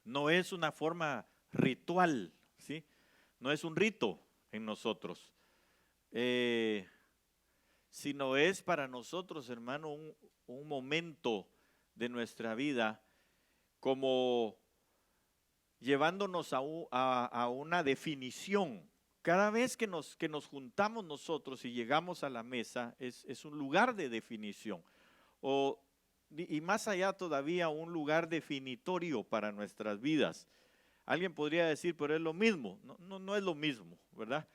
no es una forma ritual, ¿sí? No es un rito en nosotros, eh, sino es para nosotros, hermano, un momento de nuestra vida como llevándonos a una definición. Cada vez que nos juntamos nosotros y llegamos a la mesa, es un lugar de definición. O, y más allá todavía, un lugar definitorio para nuestras vidas. Alguien podría decir, pero es lo mismo. No, no, no es lo mismo, ¿verdad?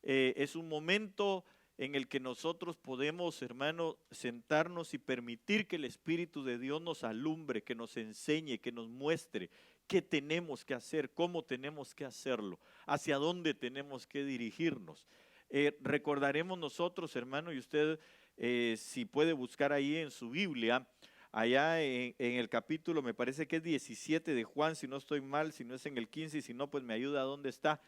Es un momento en el que nosotros podemos, hermano, sentarnos y permitir que el Espíritu de Dios nos alumbre, que nos enseñe, que nos muestre qué tenemos que hacer, cómo tenemos que hacerlo, hacia dónde tenemos que dirigirnos. Recordaremos nosotros, hermano, y usted si puede buscar ahí en su Biblia, allá en el capítulo, me parece que es 17 de Juan, si no estoy mal, si no es en el 15, y si no, pues me ayuda a dónde está.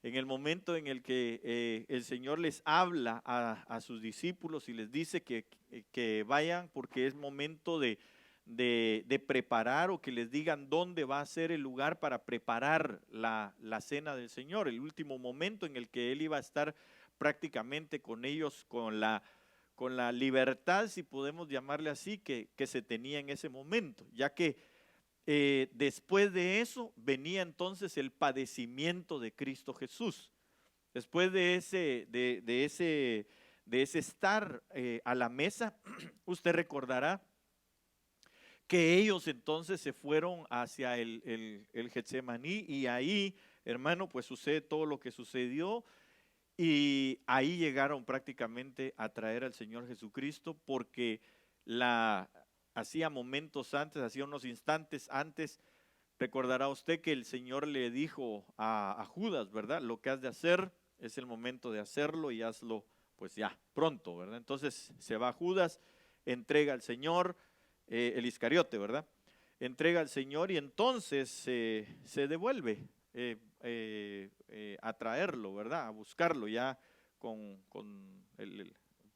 En el momento en el que el Señor les habla a sus discípulos y les dice que vayan porque es momento de preparar, o que les digan dónde va a ser el lugar para preparar la cena del Señor, el último momento en el que Él iba a estar prácticamente con ellos, con la libertad, si podemos llamarle así, que se tenía en ese momento, ya que después de eso venía entonces el padecimiento de Cristo Jesús. Después de ese estar a la mesa, usted recordará que ellos entonces se fueron hacia el Getsemaní, y ahí, hermano, pues sucede todo lo que sucedió, y ahí llegaron prácticamente a traer al Señor Jesucristo, porque hacía momentos antes, hacía unos instantes antes, recordará usted que el Señor le dijo a Judas, ¿verdad? Lo que has de hacer es el momento de hacerlo, y hazlo pues ya, pronto, ¿verdad? Entonces se va Judas, entrega al Señor, el Iscariote, ¿verdad? Entrega al Señor, y entonces se devuelve a traerlo, ¿verdad? A buscarlo ya con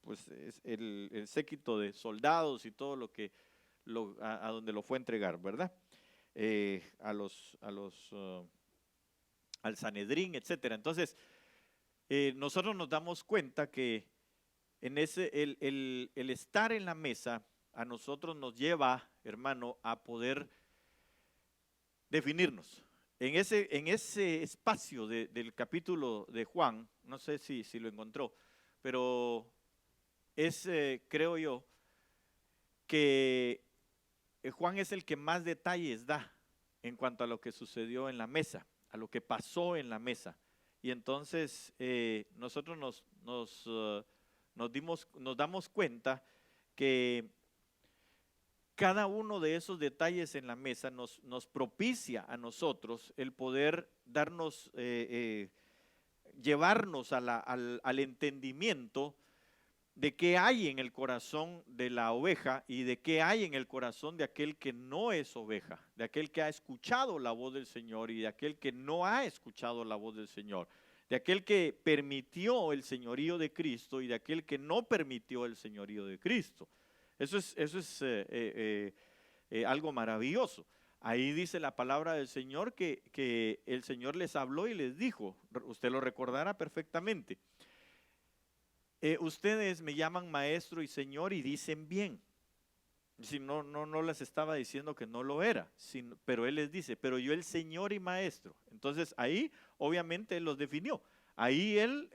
pues el séquito de soldados y todo lo que a donde lo fue a entregar, ¿verdad? Al Sanedrín, etcétera. Entonces, nosotros nos damos cuenta que el estar en la mesa a nosotros nos lleva, hermano, a poder definirnos. En ese espacio del capítulo de Juan, no sé si lo encontró, pero creo yo, que Juan es el que más detalles da en cuanto a lo que sucedió en la mesa, a lo que pasó en la mesa. Y entonces nosotros nos damos cuenta que cada uno de esos detalles en la mesa nos propicia a nosotros el poder llevarnos al entendimiento de qué hay en el corazón de la oveja y de qué hay en el corazón de aquel que no es oveja, de aquel que ha escuchado la voz del Señor y de aquel que no ha escuchado la voz del Señor, de aquel que permitió el señorío de Cristo y de aquel que no permitió el señorío de Cristo. Eso es algo maravilloso. Ahí dice la palabra del Señor que el Señor les habló y les dijo, usted lo recordará perfectamente, ustedes me llaman maestro y señor y dicen bien. Si no les estaba diciendo que no lo era, pero él les dice, pero yo el señor y maestro. Entonces ahí obviamente él los definió. Ahí él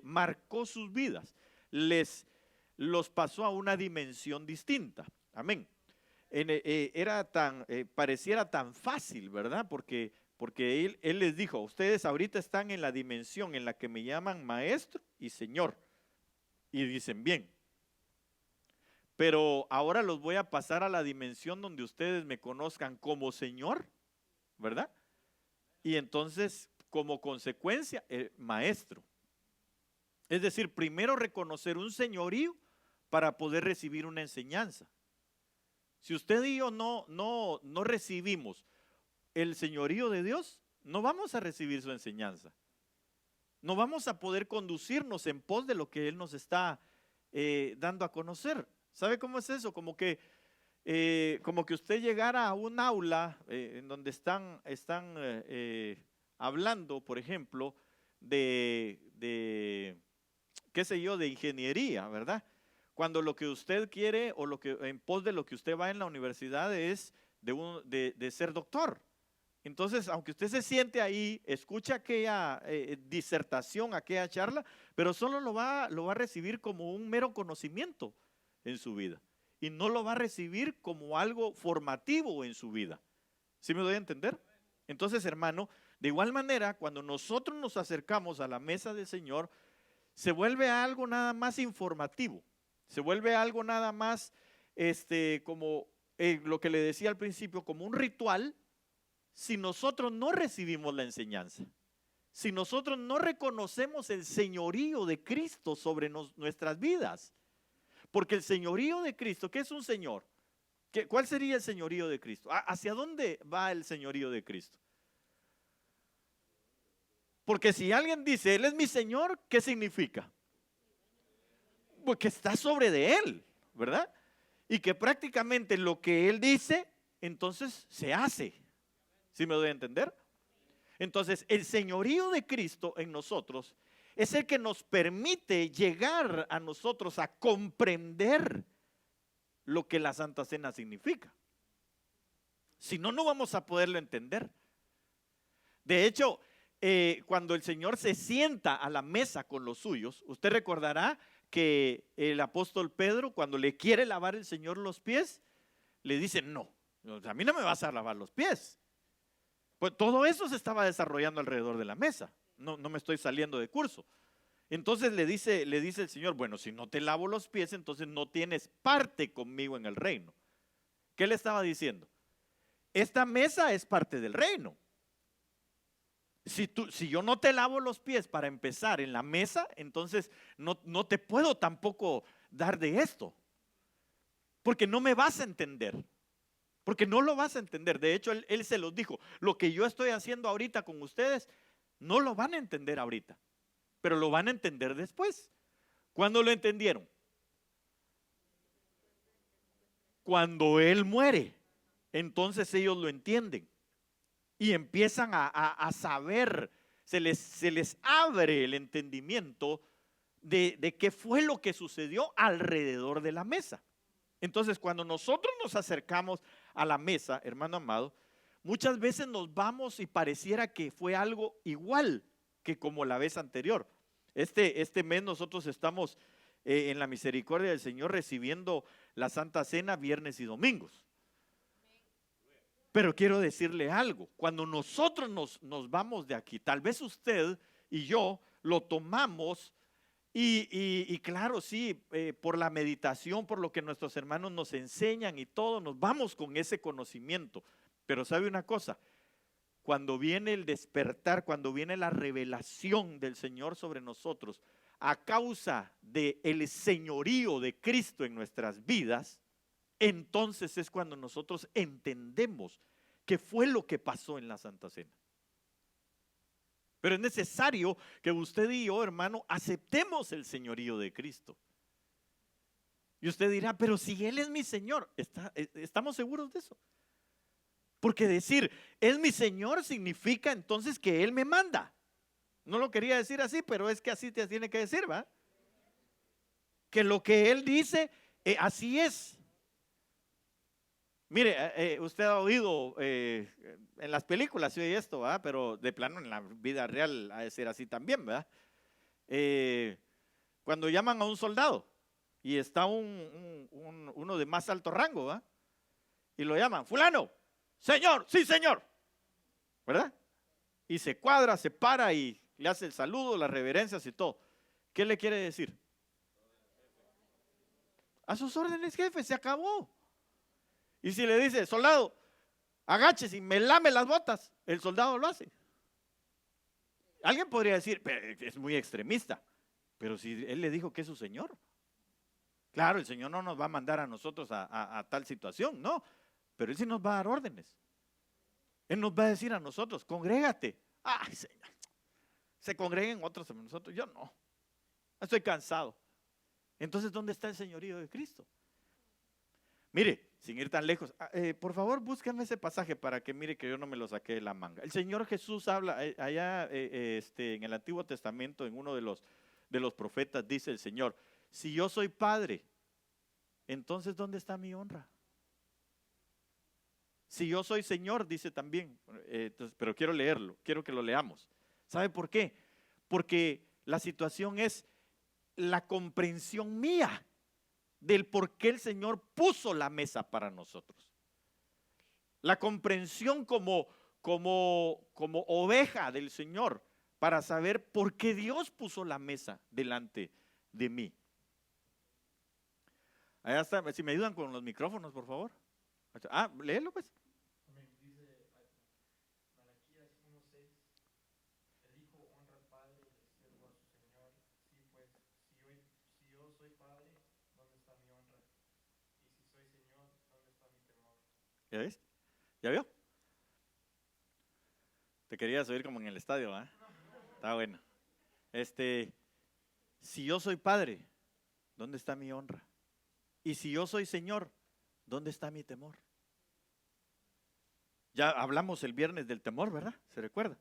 marcó sus vidas, los pasó a una dimensión distinta. Amén. Pareciera tan fácil, ¿verdad? Porque él les dijo, ustedes ahorita están en la dimensión en la que me llaman maestro y señor. Y dicen bien, pero ahora los voy a pasar a la dimensión donde ustedes me conozcan como Señor, ¿verdad? Y entonces, como consecuencia, maestro. Es decir, primero reconocer un señorío para poder recibir una enseñanza. Si usted y yo no recibimos el señorío de Dios, no vamos a recibir su enseñanza. No vamos a poder conducirnos en pos de lo que Él nos está dando a conocer. ¿Sabe cómo es eso? Como que como que usted llegara a un aula en donde están hablando, por ejemplo, de, qué sé yo, de ingeniería, ¿verdad? Cuando lo que usted quiere o lo que en pos de lo que usted va en la universidad es de ser doctor. Entonces, aunque usted se siente ahí, escucha aquella disertación, aquella charla, pero solo lo va a recibir como un mero conocimiento en su vida y no lo va a recibir como algo formativo en su vida. ¿Sí me doy a entender? Entonces, hermano, de igual manera, cuando nosotros nos acercamos a la mesa del Señor, se vuelve algo nada más informativo, se vuelve algo nada más, como lo que le decía al principio, como un ritual, si nosotros no recibimos la enseñanza, si nosotros no reconocemos el señorío de Cristo sobre nuestras vidas. Porque el señorío de Cristo, ¿qué es un señor? ¿Cuál sería el señorío de Cristo? ¿Hacia dónde va el señorío de Cristo? Porque si alguien dice, Él es mi Señor, ¿qué significa? Pues que está sobre de Él, ¿verdad? Y que prácticamente lo que Él dice, entonces se hace. ¿Sí me doy a entender? Entonces, el señorío de Cristo en nosotros es el que nos permite llegar a nosotros a comprender lo que la Santa Cena significa. Si no, no vamos a poderlo entender. De hecho, cuando el Señor se sienta a la mesa con los suyos, usted recordará que el apóstol Pedro, cuando le quiere lavar el Señor los pies, le dice, no, a mí no me vas a lavar los pies. Pues todo eso se estaba desarrollando alrededor de la mesa. No me estoy saliendo de curso. Entonces le dice el Señor, bueno, si no te lavo los pies, entonces no tienes parte conmigo en el reino. ¿Qué le estaba diciendo? Esta mesa es parte del reino. Si yo no te lavo los pies para empezar en la mesa, entonces no te puedo tampoco dar de esto. Porque no me vas a entender. Porque no lo vas a entender. De hecho, él se los dijo. Lo que yo estoy haciendo ahorita con ustedes, no lo van a entender ahorita. Pero lo van a entender después. ¿Cuándo lo entendieron? Cuando Él muere. Entonces ellos lo entienden. Y empiezan a saber. Se les abre el entendimiento de qué fue lo que sucedió alrededor de la mesa. Entonces, cuando nosotros nos acercamos a la mesa, hermano amado, muchas veces nos vamos y pareciera que fue algo igual que como la vez anterior. Este mes nosotros estamos en la misericordia del Señor recibiendo la Santa Cena viernes y domingos. Pero quiero decirle algo, cuando nosotros nos vamos de aquí, tal vez usted y yo lo tomamos y claro, sí, por la meditación, por lo que nuestros hermanos nos enseñan y todo, nos vamos con ese conocimiento. Pero ¿sabe una cosa? Cuando viene el despertar, cuando viene la revelación del Señor sobre nosotros, a causa del señorío de Cristo en nuestras vidas, entonces es cuando nosotros entendemos qué fue lo que pasó en la Santa Cena. Pero es necesario que usted y yo, hermano, aceptemos el señorío de Cristo. Y usted dirá, pero si Él es mi Señor, ¿estamos seguros de eso? Porque decir, es mi Señor significa entonces que Él me manda. No lo quería decir así, pero es que así te tiene que decir, ¿va? Que lo que Él dice, así es. Mire, usted ha oído en las películas, se oye esto, ¿verdad? Pero de plano en la vida real ha de ser así también, ¿verdad? Cuando llaman a un soldado y está uno de más alto rango, ¿verdad? Y lo llaman, fulano, señor, sí señor, ¿verdad? Y se cuadra, se para y le hace el saludo, las reverencias y todo. ¿Qué le quiere decir? A sus órdenes, jefe, se acabó. Y si le dice, soldado, agáchese y me lame las botas, el soldado lo hace. Alguien podría decir, es muy extremista, pero si él le dijo que es su Señor. Claro, el Señor no nos va a mandar a nosotros a tal situación, no, pero Él sí nos va a dar órdenes. Él nos va a decir a nosotros, congrégate. Ay, Señor, se congreguen otros, nosotros, yo no, estoy cansado. Entonces, ¿dónde está el señorío de Cristo? Mire, sin ir tan lejos, por favor búsquenme ese pasaje para que mire que yo no me lo saqué de la manga. El Señor Jesús habla allá en el Antiguo Testamento, en uno de los profetas, dice el Señor: si yo soy padre, entonces ¿dónde está mi honra? Si yo soy Señor, dice también, pero quiero leerlo, quiero que lo leamos. ¿Sabe por qué? Porque la situación es la comprensión mía del por qué el Señor puso la mesa para nosotros. La comprensión como oveja del Señor para saber por qué Dios puso la mesa delante de mí. Allá está, si me ayudan con los micrófonos, por favor. Léelo pues. ¿Ya ves? ¿Ya vio? Te quería subir como en el estadio, ¿ah? Está bueno. Si yo soy padre, ¿dónde está mi honra? Y si yo soy Señor, ¿dónde está mi temor? Ya hablamos el viernes del temor, ¿verdad? ¿Se recuerda?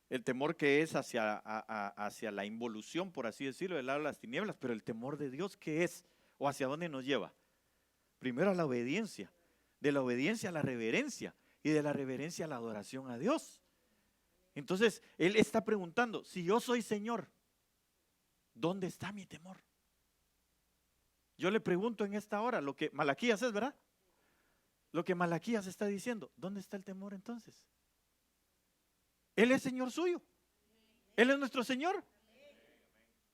El temor que es hacia la involución, por así decirlo, del lado de las tinieblas, pero el temor de Dios, ¿qué es? ¿O hacia dónde nos lleva? Primero a la obediencia, de la obediencia a la reverencia y de la reverencia a la adoración a Dios. Entonces, Él está preguntando, si yo soy Señor, ¿dónde está mi temor? Yo le pregunto en esta hora, lo que Malaquías es, ¿verdad? Lo que Malaquías está diciendo, ¿dónde está el temor entonces? Él es Señor suyo. Él es nuestro Señor.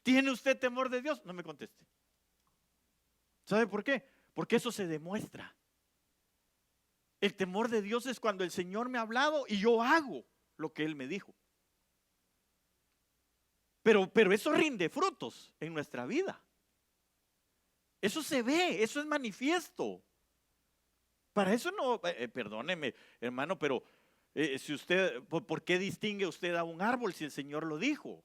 ¿Tiene usted temor de Dios? No me conteste. ¿Sabe por qué? Porque eso se demuestra. El temor de Dios es cuando el Señor me ha hablado y yo hago lo que Él me dijo. Pero eso rinde frutos en nuestra vida. Eso se ve, eso es manifiesto. Para eso no, perdóneme, hermano, pero si usted, ¿por qué distingue usted a un árbol si el Señor lo dijo?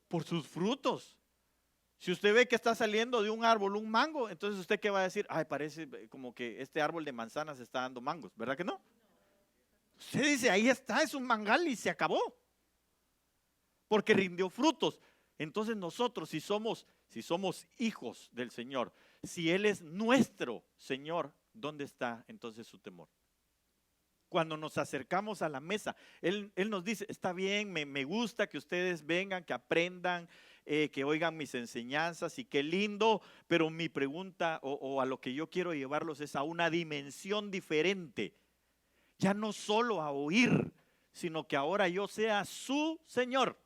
Por sus frutos. Si usted ve que está saliendo de un árbol un mango, entonces usted ¿qué va a decir? Parece como que este árbol de manzanas está dando mangos, ¿verdad que no? Usted dice, ahí está, es un mangal y se acabó. Porque rindió frutos. Entonces nosotros, si somos hijos del Señor, si Él es nuestro Señor, ¿dónde está entonces su temor? Cuando nos acercamos a la mesa, Él nos dice, está bien, me gusta que ustedes vengan, que aprendan, que oigan mis enseñanzas y qué lindo, pero mi pregunta o a lo que yo quiero llevarlos es a una dimensión diferente. Ya no solo a oír, sino que ahora yo sea su Señor.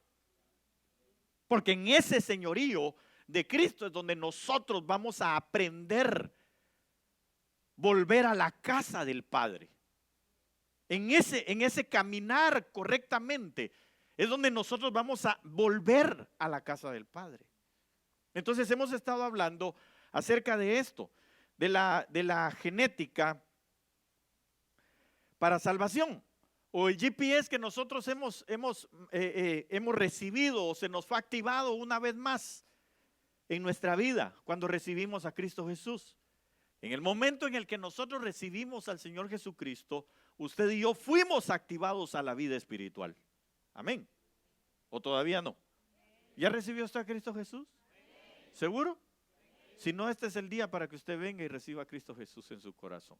Porque en ese señorío de Cristo es donde nosotros vamos a aprender volver a la casa del Padre. En ese caminar correctamente es donde nosotros vamos a volver a la casa del Padre. Entonces hemos estado hablando acerca de esto, de la genética para salvación, o el GPS que nosotros hemos recibido o se nos fue activado una vez más en nuestra vida cuando recibimos a Cristo Jesús. En el momento en el que nosotros recibimos al Señor Jesucristo, usted y yo fuimos activados a la vida espiritual. Amén. ¿O todavía no? ¿Ya recibió usted a Cristo Jesús? ¿Seguro? Si no, este es el día para que usted venga y reciba a Cristo Jesús en su corazón.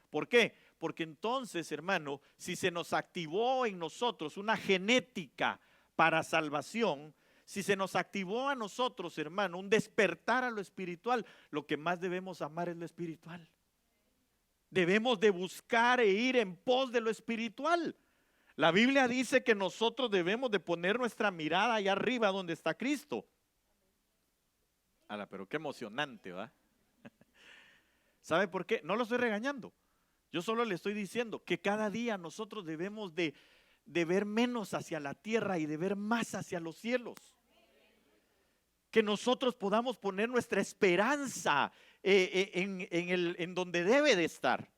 ¿Por qué? Porque entonces, hermano, si se nos activó en nosotros una genética para salvación, si se nos activó a nosotros, hermano, un despertar a lo espiritual, lo que más debemos amar es lo espiritual. Debemos de buscar e ir en pos de lo espiritual. La Biblia dice que nosotros debemos de poner nuestra mirada allá arriba donde está Cristo. Pero qué emocionante, ¿va? ¿Sabe por qué? No lo estoy regañando. Yo solo le estoy diciendo que cada día nosotros debemos de ver menos hacia la tierra y de ver más hacia los cielos. Que nosotros podamos poner nuestra esperanza en donde debe de estar,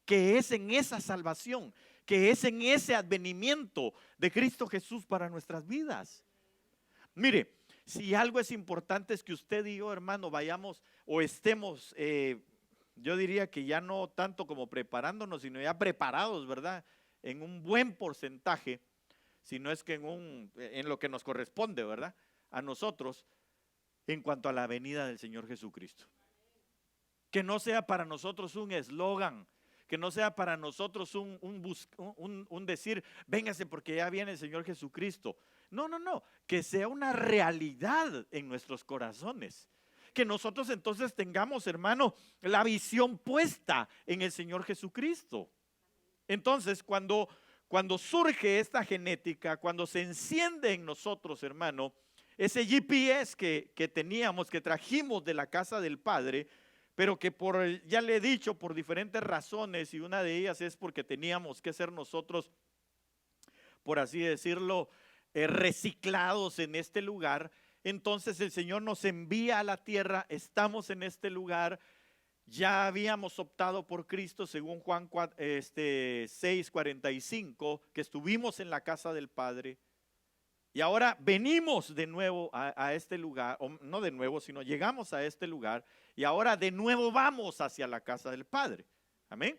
que es en esa salvación, que es en ese advenimiento de Cristo Jesús para nuestras vidas. Mire, si algo es importante es que usted y yo, hermano, vayamos o estemos, yo diría que ya no tanto como preparándonos, sino ya preparados, ¿verdad? En un buen porcentaje, si no es que en lo que nos corresponde, ¿verdad? A nosotros, en cuanto a la venida del Señor Jesucristo. Que no sea para nosotros un eslogan, que no sea para nosotros un decir, véngase porque ya viene el Señor Jesucristo. No, no, no, que sea una realidad en nuestros corazones. Que nosotros entonces tengamos, hermano, la visión puesta en el Señor Jesucristo. Entonces, cuando surge esta genética, cuando se enciende en nosotros, hermano, ese GPS que teníamos, que trajimos de la casa del Padre, pero que ya le he dicho, por diferentes razones, y una de ellas es porque teníamos que ser nosotros, por así decirlo, reciclados en este lugar. Entonces el Señor nos envía a la tierra, estamos en este lugar, ya habíamos optado por Cristo según Juan 6:45, que estuvimos en la casa del Padre. Y ahora venimos de nuevo a este lugar, o no de nuevo, sino llegamos a este lugar y ahora de nuevo vamos hacia la casa del Padre. Amén.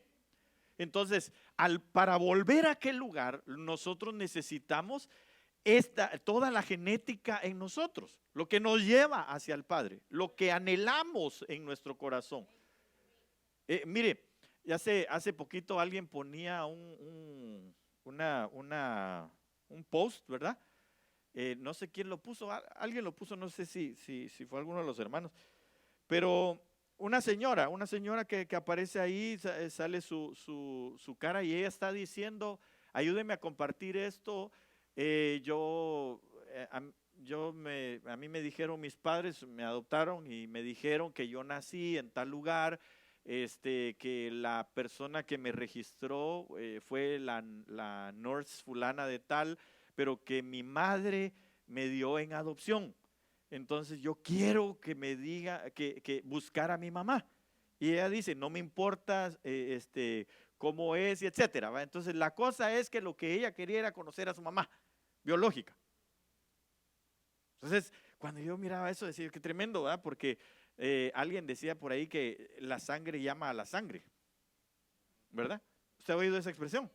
Entonces, para volver a aquel lugar, nosotros necesitamos toda la genética en nosotros, lo que nos lleva hacia el Padre, lo que anhelamos en nuestro corazón. Mire, hace poquito alguien ponía un post, ¿verdad? No sé quién lo puso, alguien lo puso, no sé si fue alguno de los hermanos, pero una señora que aparece ahí, sale su cara y ella está diciendo, ayúdeme a compartir esto. A mí me dijeron, mis padres me adoptaron y me dijeron que yo nací en tal lugar, que la persona que me registró fue la nurse fulana de tal, pero que mi madre me dio en adopción. Entonces yo quiero que me diga, que buscar a mi mamá. Y ella dice, no me importa cómo es, y etcétera, ¿va? Entonces la cosa es que lo que ella quería era conocer a su mamá biológica. Entonces, cuando yo miraba eso, decía, qué tremendo, ¿verdad? Porque alguien decía por ahí que la sangre llama a la sangre, ¿verdad? ¿Usted ha oído esa expresión?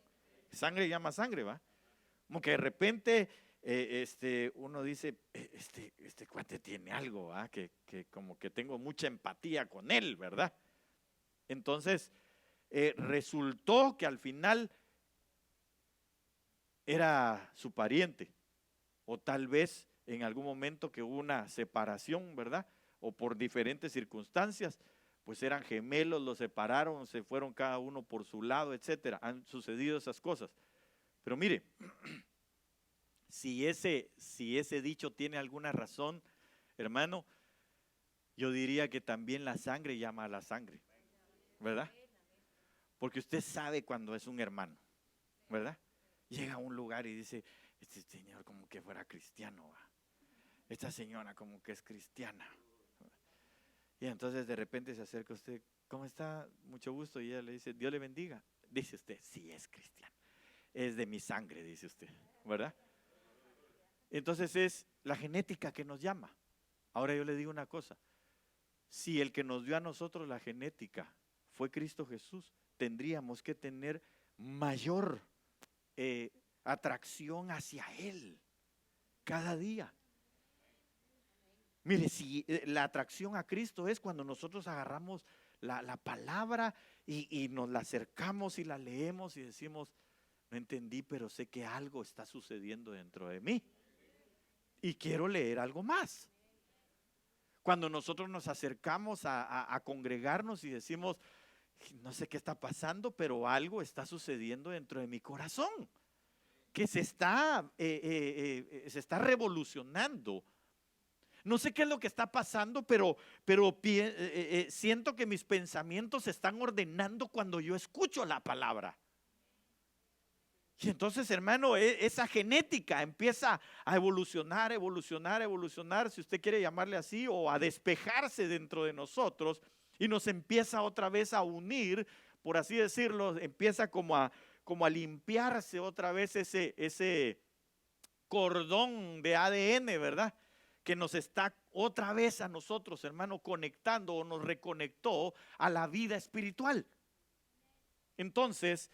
Sangre llama a sangre, ¿va? Como que de repente uno dice, este cuate tiene algo, ¿va? Que como que tengo mucha empatía con él, ¿verdad? Entonces, resultó que al final era su pariente, o tal vez en algún momento que hubo una separación, ¿verdad? O por diferentes circunstancias, pues eran gemelos, los separaron, se fueron cada uno por su lado, etcétera. Han sucedido esas cosas. Pero mire, si ese dicho tiene alguna razón, hermano, yo diría que también la sangre llama a la sangre, ¿verdad? Porque usted sabe cuando es un hermano, ¿verdad? Llega a un lugar y dice, este señor como que fuera cristiano, ¿va? Esta señora como que es cristiana. Y entonces de repente se acerca a usted, ¿cómo está? Mucho gusto. Y ella le dice, Dios le bendiga. Dice usted, sí es cristiano. Es de mi sangre, dice usted, ¿verdad? Entonces es la genética que nos llama. Ahora yo le digo una cosa, si el que nos dio a nosotros la genética fue Cristo Jesús, tendríamos que tener mayor atracción hacia Él cada día. Mire, si la atracción a Cristo es cuando nosotros agarramos la palabra y nos la acercamos y la leemos y decimos, no entendí, pero sé que algo está sucediendo dentro de mí y quiero leer algo más. Cuando nosotros nos acercamos a congregarnos y decimos, no sé qué está pasando, pero algo está sucediendo dentro de mi corazón, que se está revolucionando. No sé qué es lo que está pasando, pero siento que mis pensamientos se están ordenando cuando yo escucho la palabra. Y entonces, hermano, esa genética empieza a evolucionar, si usted quiere llamarle así, o a despejarse dentro de nosotros, y nos empieza otra vez a unir, por así decirlo, empieza como a limpiarse otra vez ese cordón de ADN, ¿verdad? Que nos está otra vez a nosotros, hermano, conectando o nos reconectó a la vida espiritual. Entonces,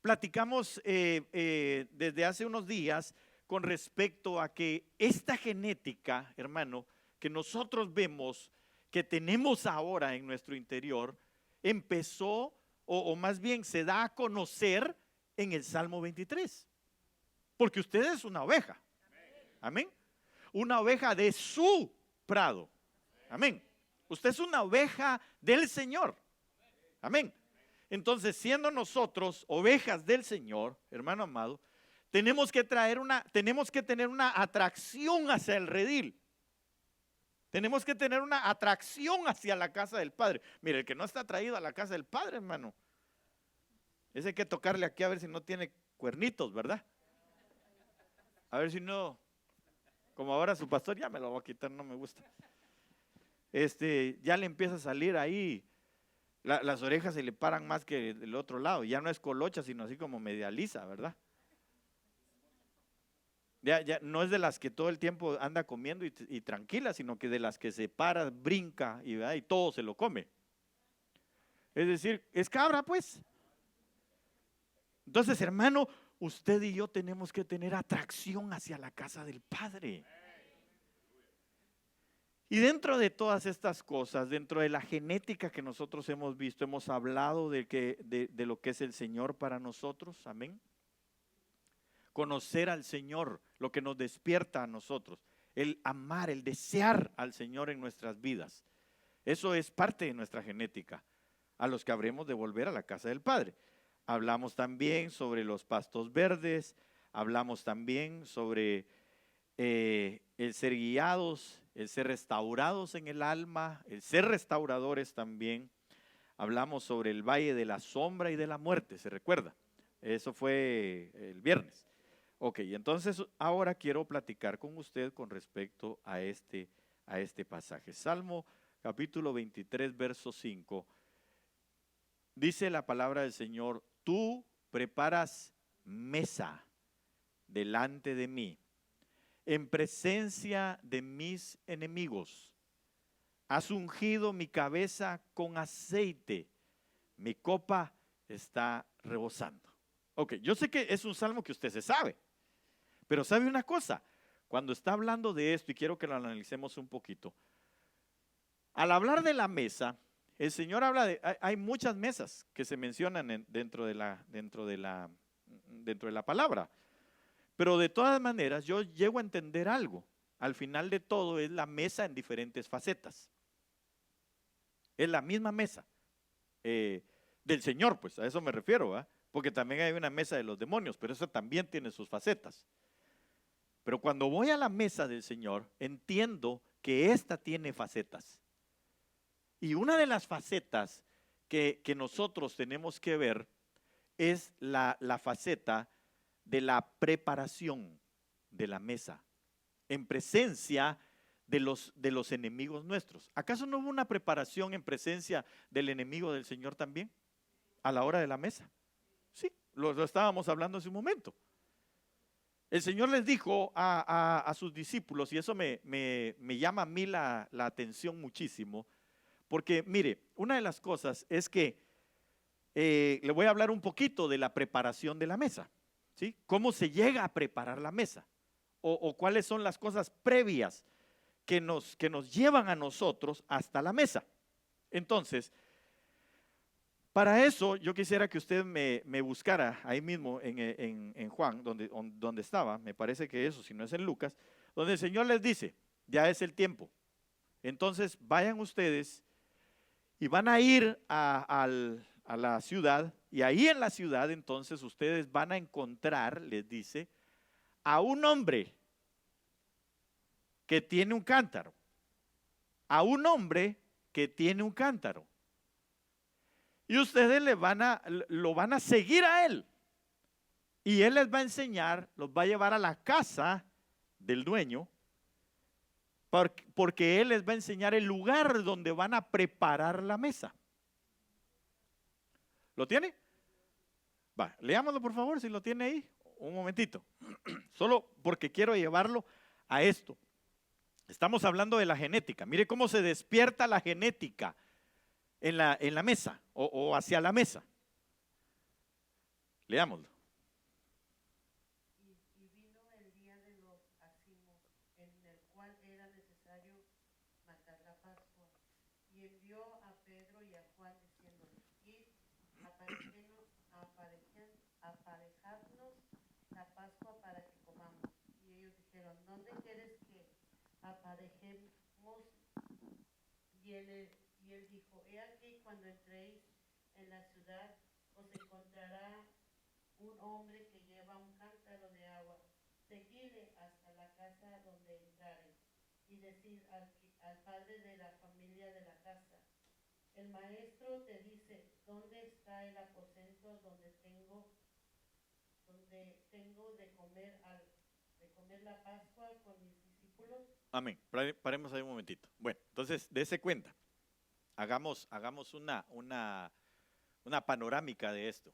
platicamos desde hace unos días con respecto a que esta genética, hermano, que nosotros vemos, que tenemos ahora en nuestro interior, empezó o más bien se da a conocer en el Salmo 23. Porque usted es una oveja. Amén. Una oveja de su prado. Amén. Usted es una oveja del Señor. Amén. Entonces, siendo nosotros ovejas del Señor, hermano amado, tenemos que tener una atracción hacia el redil. Tenemos que tener una atracción hacia la casa del Padre. Mire, el que no está atraído a la casa del Padre, hermano, ese hay que tocarle aquí a ver si no tiene cuernitos, ¿verdad? A ver si no, como ahora su pastor, ya me lo va a quitar, no me gusta. Ya le empieza a salir ahí, las orejas se le paran más que del otro lado. Ya no es colocha, sino así como media lisa, ¿verdad? Ya no es de las que todo el tiempo anda comiendo y tranquila, sino que de las que se para, brinca y todo se lo come. Es decir, es cabra, pues. Entonces, hermano, usted y yo tenemos que tener atracción hacia la casa del Padre. Y dentro de todas estas cosas, dentro de la genética que nosotros hemos visto, hemos hablado de lo que es el Señor para nosotros, amén. Conocer al Señor, lo que nos despierta a nosotros, el amar, el desear al Señor en nuestras vidas. Eso es parte de nuestra genética, a los que habremos de volver a la casa del Padre. Hablamos también sobre los pastos verdes, hablamos también sobre el ser guiados, el ser restaurados en el alma, el ser restauradores también. Hablamos sobre el valle de la sombra y de la muerte, ¿se recuerda? Eso fue el viernes. Ok, entonces ahora quiero platicar con usted con respecto a este pasaje. Salmo capítulo 23, verso 5. Dice la palabra del Señor: tú preparas mesa delante de mí, en presencia de mis enemigos. Has ungido mi cabeza con aceite, mi copa está rebosando. Ok, yo sé que es un salmo que usted se sabe, pero ¿sabe una cosa? Cuando está hablando de esto, y quiero que lo analicemos un poquito, al hablar de la mesa, el Señor habla hay muchas mesas que se mencionan dentro de la palabra. Pero de todas maneras, yo llego a entender algo. Al final de todo es la mesa en diferentes facetas. Es la misma mesa del Señor, pues a eso me refiero, ¿verdad? Porque también hay una mesa de los demonios, pero eso también tiene sus facetas. Pero cuando voy a la mesa del Señor, entiendo que esta tiene facetas. Y una de las facetas que nosotros tenemos que ver es la faceta de la preparación de la mesa en presencia de los enemigos nuestros. ¿Acaso no hubo una preparación en presencia del enemigo del Señor también a la hora de la mesa? Sí, lo estábamos hablando hace un momento. El Señor les dijo a sus discípulos, y eso me llama a mí la atención muchísimo, porque mire, una de las cosas es que le voy a hablar un poquito de la preparación de la mesa, ¿sí? ¿Cómo se llega a preparar la mesa? O cuáles son las cosas previas que nos llevan a nosotros hasta la mesa. Entonces, para eso yo quisiera que usted me buscara ahí mismo en Juan, donde estaba, me parece que eso, si no es en Lucas, donde el Señor les dice, ya es el tiempo. Entonces vayan ustedes y van a ir a la ciudad, y ahí en la ciudad entonces ustedes van a encontrar, les dice, a un hombre que tiene un cántaro, a un hombre que tiene un cántaro. Y ustedes lo van a seguir a él. Y él les va a enseñar, los va a llevar a la casa del dueño, porque él les va a enseñar el lugar donde van a preparar la mesa. ¿Lo tiene? Va, leámoslo por favor, si lo tiene ahí. Un momentito. Solo porque quiero llevarlo a esto. Estamos hablando de la genética. Mire cómo se despierta la genética en la mesa o hacia la mesa. Leámoslo. Y vino el día de los ázimos, en el cual era necesario matar la Pascua. Y envió a Pedro y a Juan diciéndoles: id, aparejadnos la Pascua para que comamos. Y ellos dijeron: ¿dónde quieres que aparejemos? Y él dijo: he aquí, cuando entréis en la ciudad, os encontrará un hombre que lleva un cántaro de agua. Seguidle hasta la casa donde entrareis, y decid al padre de la familia de la casa: el maestro te dice, ¿dónde está el aposento donde tengo de comer la Pascua con mis discípulos? Amén. Paremos ahí un momentito. Bueno, entonces, dése cuenta. Hagamos una panorámica de esto.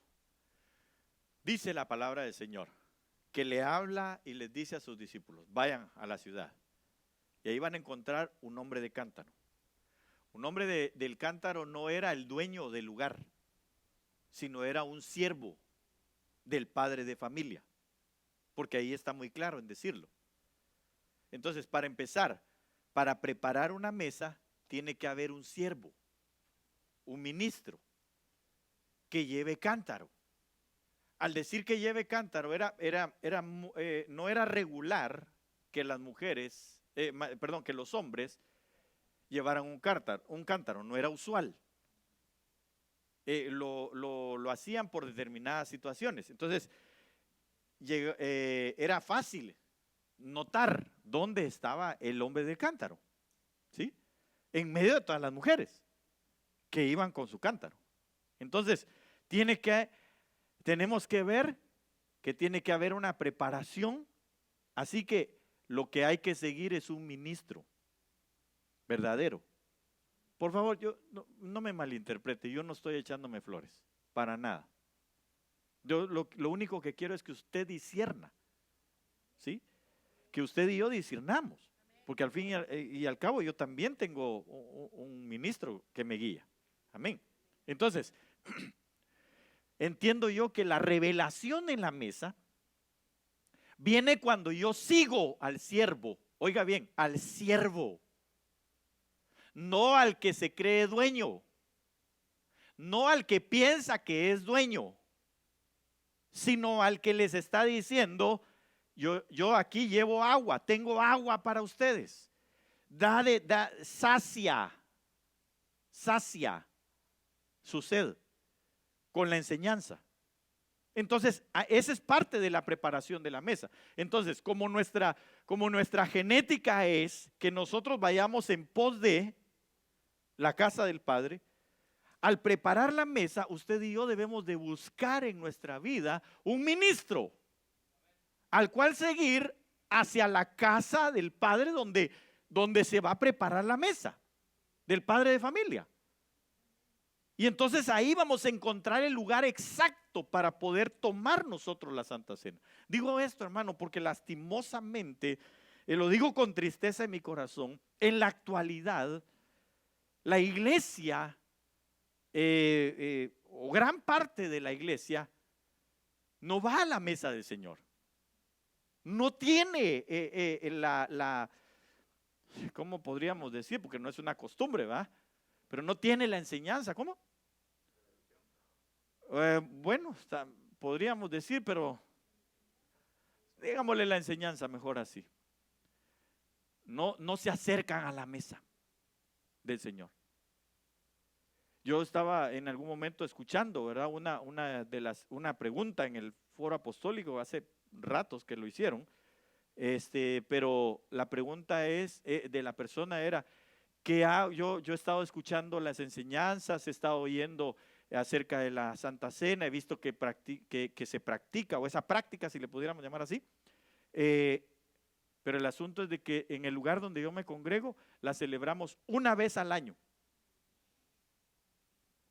Dice la palabra del Señor que le habla y les dice a sus discípulos: vayan a la ciudad. Y ahí van a encontrar un hombre de cántaro. Un hombre del cántaro no era el dueño del lugar, sino era un siervo del padre de familia. Porque ahí está muy claro en decirlo. Entonces, para empezar, para preparar una mesa, tiene que haber un siervo, un ministro, que lleve cántaro. Al decir que lleve cántaro, no era regular que las mujeres, que los hombres llevaran un cántaro, no era usual. Lo hacían por determinadas situaciones. Entonces, era fácil notar dónde estaba el hombre del cántaro, ¿sí? En medio de todas las mujeres que iban con su cántaro. Entonces, tenemos que ver que tiene que haber una preparación, así que lo que hay que seguir es un ministro verdadero. Por favor, no me malinterprete, yo no estoy echándome flores, para nada. Yo lo único que quiero es que usted discierna, ¿sí? Que usted y yo discernamos, porque al fin y al cabo yo también tengo un ministro que me guía. Amén. Entonces, entiendo yo que la revelación en la mesa viene cuando yo sigo al siervo, oiga bien, al siervo, no al que se cree dueño, no al que piensa que es dueño, sino al que les está diciendo: yo aquí llevo agua, tengo agua para ustedes. Sacia su sed con la enseñanza. Entonces, esa es parte de la preparación de la mesa. Entonces, como nuestra genética es que nosotros vayamos en pos de la casa del Padre, al preparar la mesa, usted y yo debemos de buscar en nuestra vida un ministro al cual seguir hacia la casa del Padre donde se va a preparar la mesa, del padre de familia. Y entonces ahí vamos a encontrar el lugar exacto para poder tomar nosotros la Santa Cena. Digo esto, hermano, porque lastimosamente, lo digo con tristeza en mi corazón, en la actualidad, la iglesia, o gran parte de la iglesia, no va a la mesa del Señor. No tiene ¿cómo podríamos decir? Porque no es una costumbre, ¿va? Pero no tiene la enseñanza. ¿Cómo? Bueno, podríamos decir, pero digámosle la enseñanza mejor así. No se acercan a la mesa del Señor. Yo estaba en algún momento escuchando, ¿verdad? Una pregunta en el foro apostólico, hace ratos que lo hicieron, pero la pregunta de la persona era que yo he estado escuchando las enseñanzas, he estado oyendo acerca de la Santa Cena, he visto que se practica, o esa práctica, si le pudiéramos llamar así, pero el asunto es de que en el lugar donde yo me congrego, la celebramos una vez al año.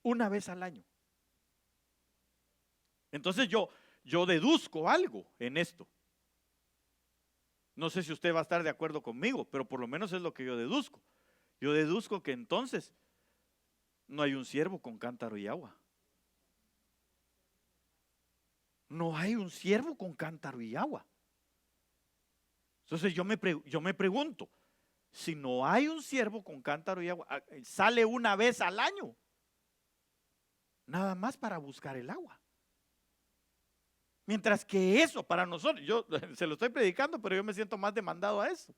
Una vez al año. Entonces yo deduzco algo en esto. No sé si usted va a estar de acuerdo conmigo, pero por lo menos es lo que yo deduzco. Yo deduzco que entonces no hay un siervo con cántaro y agua. No hay un siervo con cántaro y agua. Entonces yo me pregunto, si no hay un siervo con cántaro y agua, sale una vez al año, nada más para buscar el agua. Mientras que eso para nosotros, yo se lo estoy predicando, pero yo me siento más demandado a eso.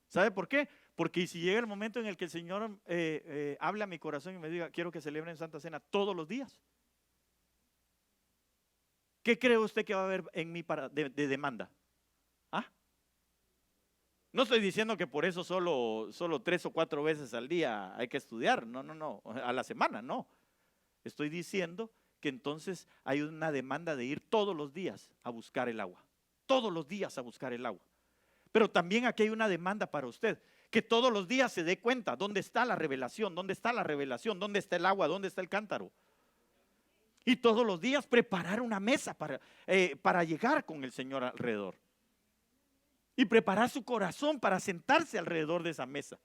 ¿Sabe por qué? Porque si llega el momento en el que el Señor hable a mi corazón y me diga, quiero que celebren Santa Cena todos los días, ¿qué cree usted que va a haber en mí de demanda? ¿Ah? No estoy diciendo que por eso solo 3 o 4 veces al día hay que estudiar, no, a la semana, no. Estoy diciendo que entonces hay una demanda de ir todos los días a buscar el agua, todos los días a buscar el agua. Pero también aquí hay una demanda para usted, que todos los días se dé cuenta dónde está la revelación, dónde está el agua, dónde está el cántaro. Y todos los días preparar una mesa para llegar con el Señor alrededor. Y preparar su corazón para sentarse alrededor de esa mesa.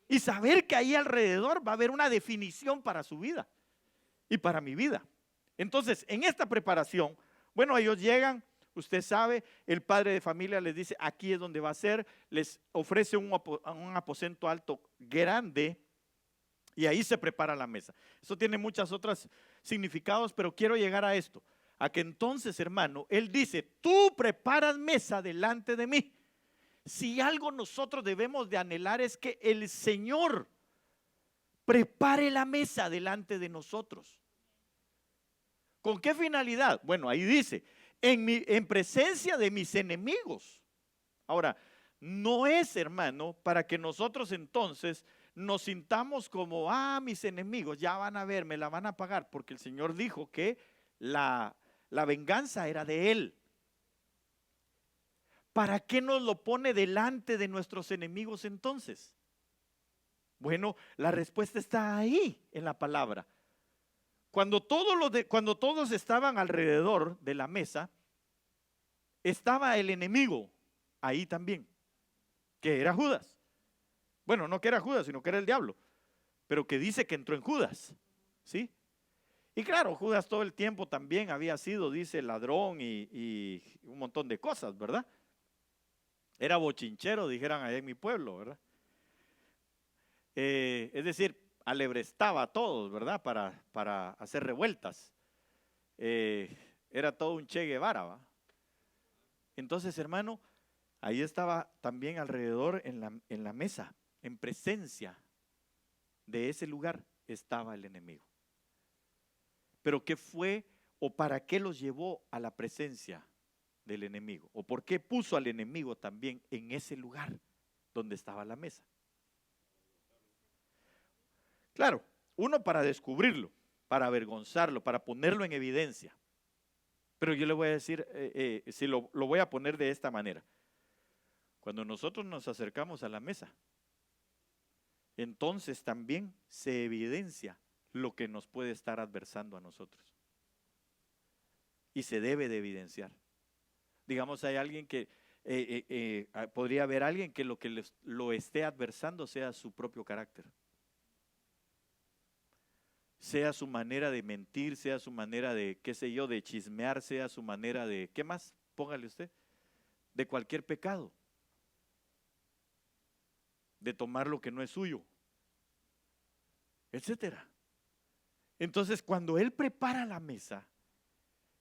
Y saber que ahí alrededor va a haber una definición para su vida y para mi vida. Entonces, en esta preparación, bueno, ellos llegan, usted sabe, el padre de familia les dice, aquí es donde va a ser, les ofrece un aposento alto grande y ahí se prepara la mesa. Eso tiene muchos otros significados, pero quiero llegar a esto. A que entonces, hermano, él dice, tú preparas mesa delante de mí. Si algo nosotros debemos de anhelar es que el Señor prepare la mesa delante de nosotros. ¿Con qué finalidad? Bueno, ahí dice, en presencia de mis enemigos. Ahora, no es, hermano, para que nosotros entonces nos sintamos como, mis enemigos ya van a ver, me la van a pagar, porque el Señor dijo que la venganza era de Él. ¿Para qué nos lo pone delante de nuestros enemigos entonces? Bueno, la respuesta está ahí en la palabra. Cuando todos estaban alrededor de la mesa, estaba el enemigo ahí también, que era Judas. Bueno, no que era Judas, sino que era el diablo, pero que dice que entró en Judas, ¿sí? Y claro, Judas todo el tiempo también había sido, dice, ladrón y un montón de cosas, ¿verdad? Era bochinchero, dijeran allá en mi pueblo, ¿verdad? Es decir, alebrestaba a todos, ¿verdad? Para hacer revueltas. Era todo un Che Guevara, ¿va? Entonces, hermano, ahí estaba también alrededor en la mesa, en presencia de ese lugar, estaba el enemigo. Pero ¿qué fue o para qué los llevó a la presencia del enemigo? ¿O por qué puso al enemigo también en ese lugar donde estaba la mesa? Claro, uno para descubrirlo, para avergonzarlo, para ponerlo en evidencia. Pero yo le voy a decir, si lo voy a poner de esta manera. Cuando nosotros nos acercamos a la mesa, entonces también se evidencia lo que nos puede estar adversando a nosotros. Y se debe de evidenciar. Digamos, hay alguien que, podría haber alguien que lo que lo esté adversando sea su propio carácter. Sea su manera de mentir, sea su manera de, qué sé yo, de chismear, sea su manera de, ¿qué más? Póngale usted, de cualquier pecado. De tomar lo que no es suyo, etcétera. Entonces, cuando Él prepara la mesa,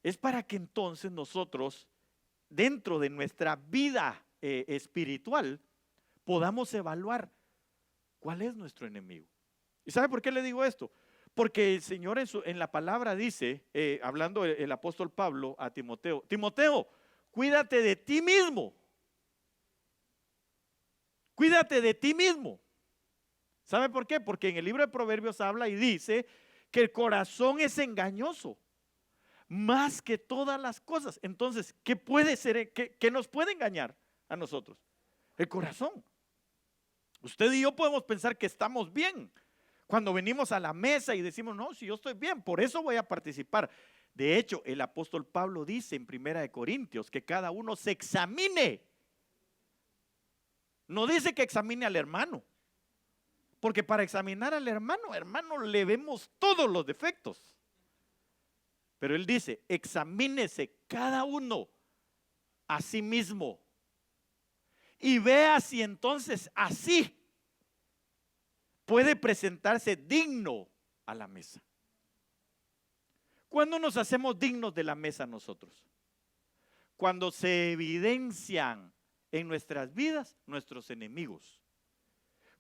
es para que entonces nosotros, dentro de nuestra vida espiritual, podamos evaluar cuál es nuestro enemigo. ¿Y sabe por qué le digo esto? Porque el Señor en la palabra dice, hablando el apóstol Pablo a Timoteo, Timoteo, cuídate de ti mismo. Cuídate de ti mismo. ¿Sabe por qué? Porque en el libro de Proverbios habla y dice que el corazón es engañoso, más que todas las cosas. Entonces, ¿qué puede ser? ¿Qué nos puede engañar a nosotros? El corazón. Usted y yo podemos pensar que estamos bien cuando venimos a la mesa y decimos, no, si yo estoy bien, por eso voy a participar. De hecho, el apóstol Pablo dice en 1 Corintios que cada uno se examine No dice que examine al hermano, porque para examinar al hermano, le vemos todos los defectos. Pero él dice, examínese cada uno a sí mismo y vea si entonces así puede presentarse digno a la mesa. ¿Cuándo nos hacemos dignos de la mesa nosotros? Cuando se evidencian en nuestras vidas nuestros enemigos.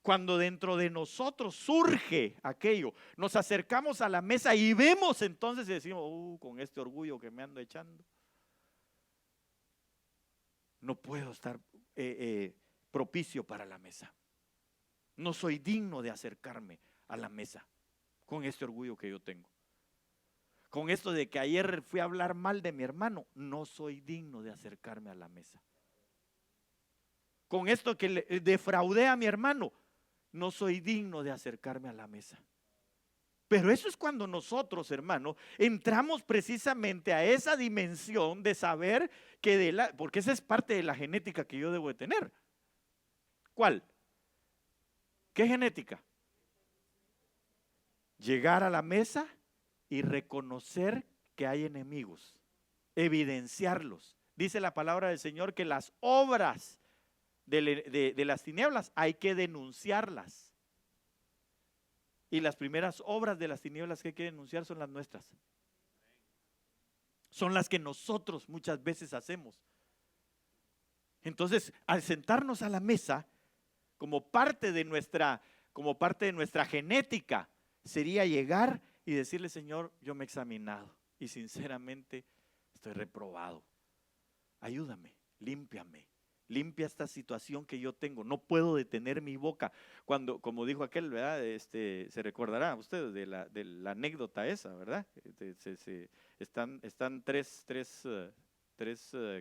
Cuando dentro de nosotros surge aquello, nos acercamos a la mesa y vemos entonces y decimos, con este orgullo que me ando echando, no puedo estar propicio para la mesa. No soy digno de acercarme a la mesa con este orgullo que yo tengo. Con esto de que ayer fui a hablar mal de mi hermano, no soy digno de acercarme a la mesa. Con esto que le defraudé a mi hermano, no soy digno de acercarme a la mesa. Pero eso es cuando nosotros, hermano, entramos precisamente a esa dimensión de saber que porque esa es parte de la genética que yo debo de tener. ¿Cuál? ¿Qué genética? Llegar a la mesa y reconocer que hay enemigos, evidenciarlos. Dice la palabra del Señor que las obras de las tinieblas hay que denunciarlas. Y las primeras obras de las tinieblas que hay que denunciar son las nuestras. Son las que nosotros muchas veces hacemos. Entonces, al sentarnos a la mesa, como parte de nuestra genética, sería llegar y decirle, Señor, yo me he examinado y sinceramente estoy reprobado. Ayúdame, límpiame. Limpia esta situación que yo tengo. No puedo detener mi boca. Cuando, como dijo aquel, ¿verdad? Se recordará ustedes de la anécdota esa, ¿verdad? Están tres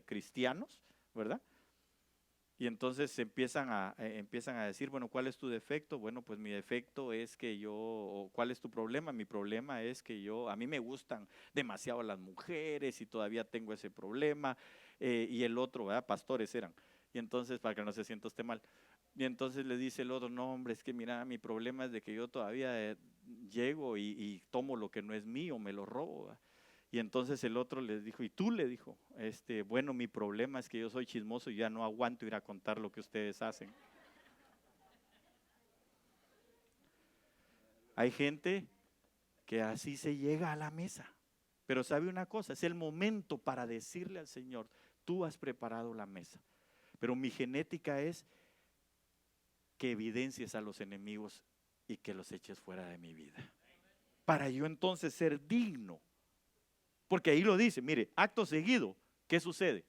cristianos, ¿verdad? Y entonces empiezan a decir, bueno, ¿cuál es tu defecto? Bueno, pues mi defecto es que ¿cuál es tu problema? Mi problema es que a mí me gustan demasiado las mujeres y todavía tengo ese problema. Y el otro, ¿verdad? Pastores eran. Y entonces, para que no se sienta usted mal. Y entonces le dice el otro, no hombre, es que mira, mi problema es de que yo todavía llego y tomo lo que no es mío, me lo robo, ¿verdad? Y entonces el otro les dijo, y tú, le dijo, bueno, mi problema es que yo soy chismoso y ya no aguanto ir a contar lo que ustedes hacen. Hay gente que así se llega a la mesa. Pero sabe una cosa, es el momento para decirle al Señor, tú has preparado la mesa. Pero mi genética es que evidencies a los enemigos y que los eches fuera de mi vida. Para yo entonces ser digno. Porque ahí lo dice, mire, acto seguido, ¿qué sucede?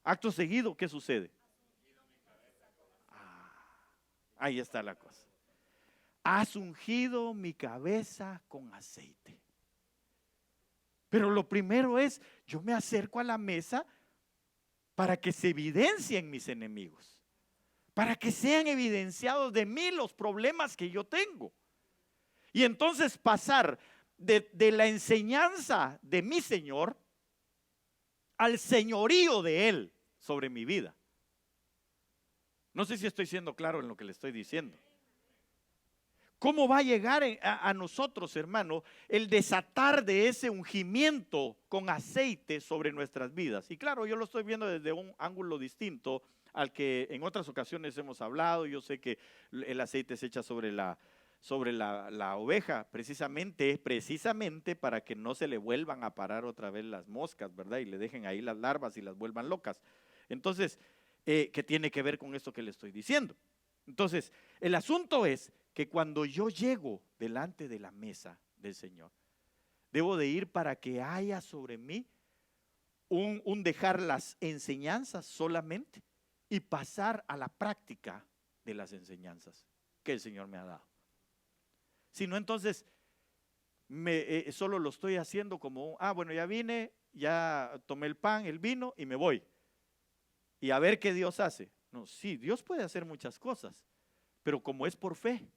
Acto seguido, ¿qué sucede? Ahí está la cosa. Has ungido mi cabeza con aceite. Pero lo primero es, yo me acerco a la mesa para que se evidencien mis enemigos, para que sean evidenciados de mí los problemas que yo tengo. Y entonces pasar de la enseñanza de mi Señor al señorío de Él sobre mi vida. No sé si estoy siendo claro en lo que le estoy diciendo. ¿Cómo va a llegar a nosotros, hermano, el desatar de ese ungimiento con aceite sobre nuestras vidas? Y claro, yo lo estoy viendo desde un ángulo distinto al que en otras ocasiones hemos hablado. Yo sé que el aceite se echa sobre la oveja, precisamente para que no se le vuelvan a parar otra vez las moscas, ¿verdad? Y le dejen ahí las larvas y las vuelvan locas. Entonces, ¿qué tiene que ver con esto que le estoy diciendo? Entonces, el asunto es que cuando yo llego delante de la mesa del Señor, debo de ir para que haya sobre mí un dejar las enseñanzas solamente y pasar a la práctica de las enseñanzas que el Señor me ha dado. Si no, entonces solo lo estoy haciendo como, bueno, ya vine, ya tomé el pan, el vino y me voy. Y a ver qué Dios hace. No, sí, Dios puede hacer muchas cosas, pero como es por fe,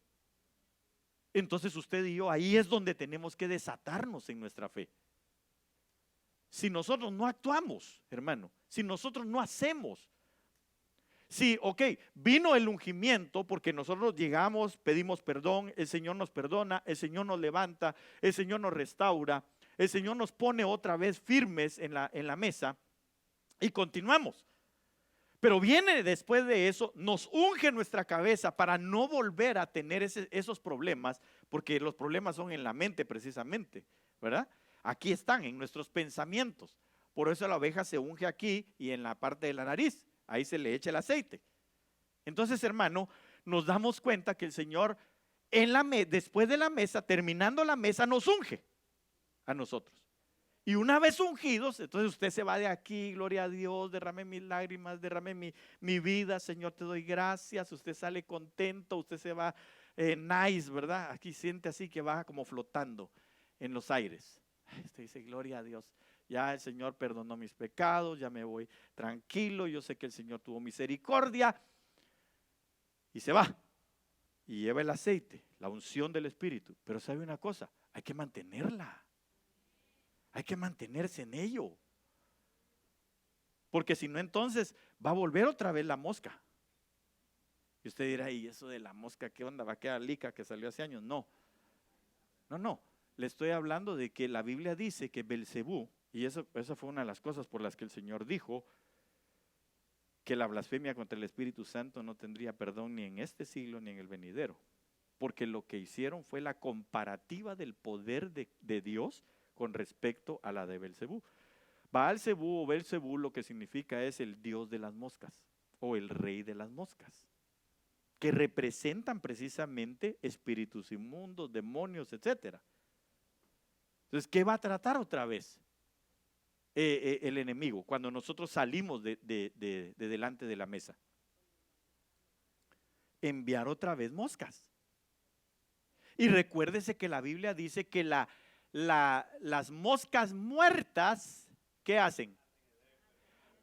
entonces usted y yo, ahí es donde tenemos que desatarnos en nuestra fe. Si nosotros no actuamos, hermano, si nosotros no hacemos, Sí, ok, vino el ungimiento porque nosotros llegamos, pedimos perdón, el Señor nos perdona, el Señor nos levanta, el Señor nos restaura, el Señor nos pone otra vez firmes en la mesa y continuamos. Pero viene después de eso, nos unge nuestra cabeza para no volver a tener esos problemas, porque los problemas son en la mente precisamente, ¿verdad? Aquí están, en nuestros pensamientos. Por eso la oveja se unge aquí y en la parte de la nariz. Ahí se le echa el aceite. Entonces, hermano, nos damos cuenta que el Señor después de la mesa, terminando la mesa, nos unge a nosotros. Y una vez ungidos, entonces usted se va de aquí, gloria a Dios, derrame mis lágrimas, derrame mi vida, Señor, te doy gracias. Usted sale contento, usted se va nice, ¿verdad? Aquí siente así que va como flotando en los aires. Usted dice, gloria a Dios. Ya el Señor perdonó mis pecados, ya me voy tranquilo, yo sé que el Señor tuvo misericordia. Y se va y lleva el aceite, la unción del Espíritu. Pero sabe una cosa, hay que mantenerla. Hay que mantenerse en ello. Porque si no, entonces va a volver otra vez la mosca. Y usted dirá, ¿y eso de la mosca qué onda? ¿Va a quedar lica que salió hace años? No. No. Le estoy hablando de que la Biblia dice que Belcebú, y esa fue una de las cosas por las que el Señor dijo que la blasfemia contra el Espíritu Santo no tendría perdón ni en este siglo ni en el venidero. Porque lo que hicieron fue la comparativa del poder de Dios con respecto a la de Belcebú. Baal-Zebú o Belcebú lo que significa es el dios de las moscas o el rey de las moscas, que representan precisamente espíritus inmundos, demonios, etcétera. Entonces, ¿qué va a tratar otra vez el enemigo cuando nosotros salimos de delante de la mesa? Enviar otra vez moscas. Y recuérdese que la Biblia dice que las moscas muertas, ¿qué hacen?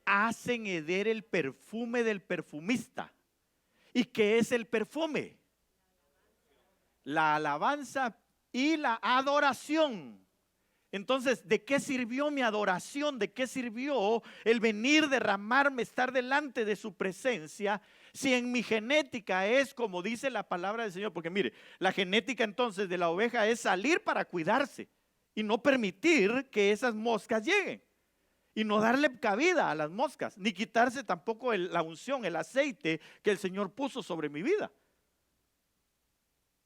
Hacen heder el perfume del perfumista. ¿Y qué es el perfume? La alabanza y la adoración. Entonces, ¿de qué sirvió mi adoración? ¿De qué sirvió el venir, derramarme, estar delante de su presencia? Si en mi genética es como dice la palabra del Señor, porque mire, la genética entonces de la oveja es salir para cuidarse y no permitir que esas moscas lleguen y no darle cabida a las moscas, ni quitarse tampoco la unción, el aceite que el Señor puso sobre mi vida.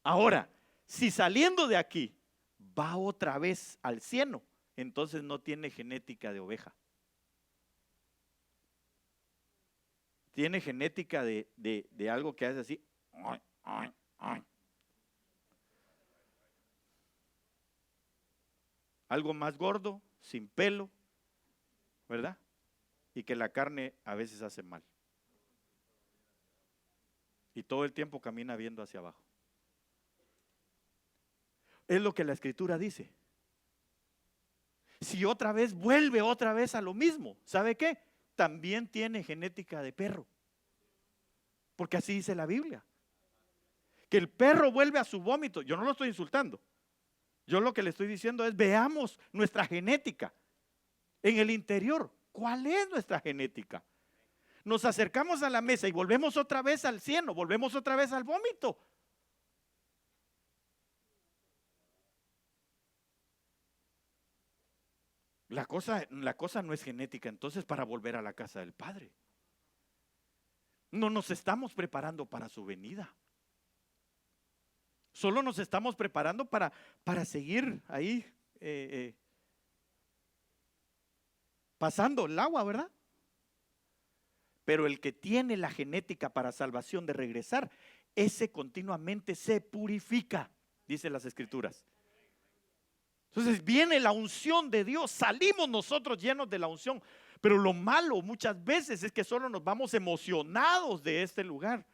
Ahora, si saliendo de aquí va otra vez al cieno, entonces no tiene genética de oveja. Tiene genética de algo que hace así. Algo más gordo, sin pelo, ¿verdad? Y que la carne a veces hace mal. Y todo el tiempo camina viendo hacia abajo. Es lo que la Escritura dice. Si otra vez vuelve otra vez a lo mismo, ¿sabe qué? También tiene genética de perro. Porque así dice la Biblia. Que el perro vuelve a su vómito. Yo no lo estoy insultando. Yo lo que le estoy diciendo es, veamos nuestra genética en el interior. ¿Cuál es nuestra genética? Nos acercamos a la mesa y volvemos otra vez al cieno, volvemos otra vez al vómito. La cosa no es genética, entonces, para volver a la casa del Padre. No nos estamos preparando para su venida. Solo nos estamos preparando para seguir ahí pasando el agua, ¿verdad? Pero el que tiene la genética para salvación de regresar, ese continuamente se purifica, dice las Escrituras. Entonces viene la unción de Dios, salimos nosotros llenos de la unción, pero lo malo muchas veces es que solo nos vamos emocionados de este lugar.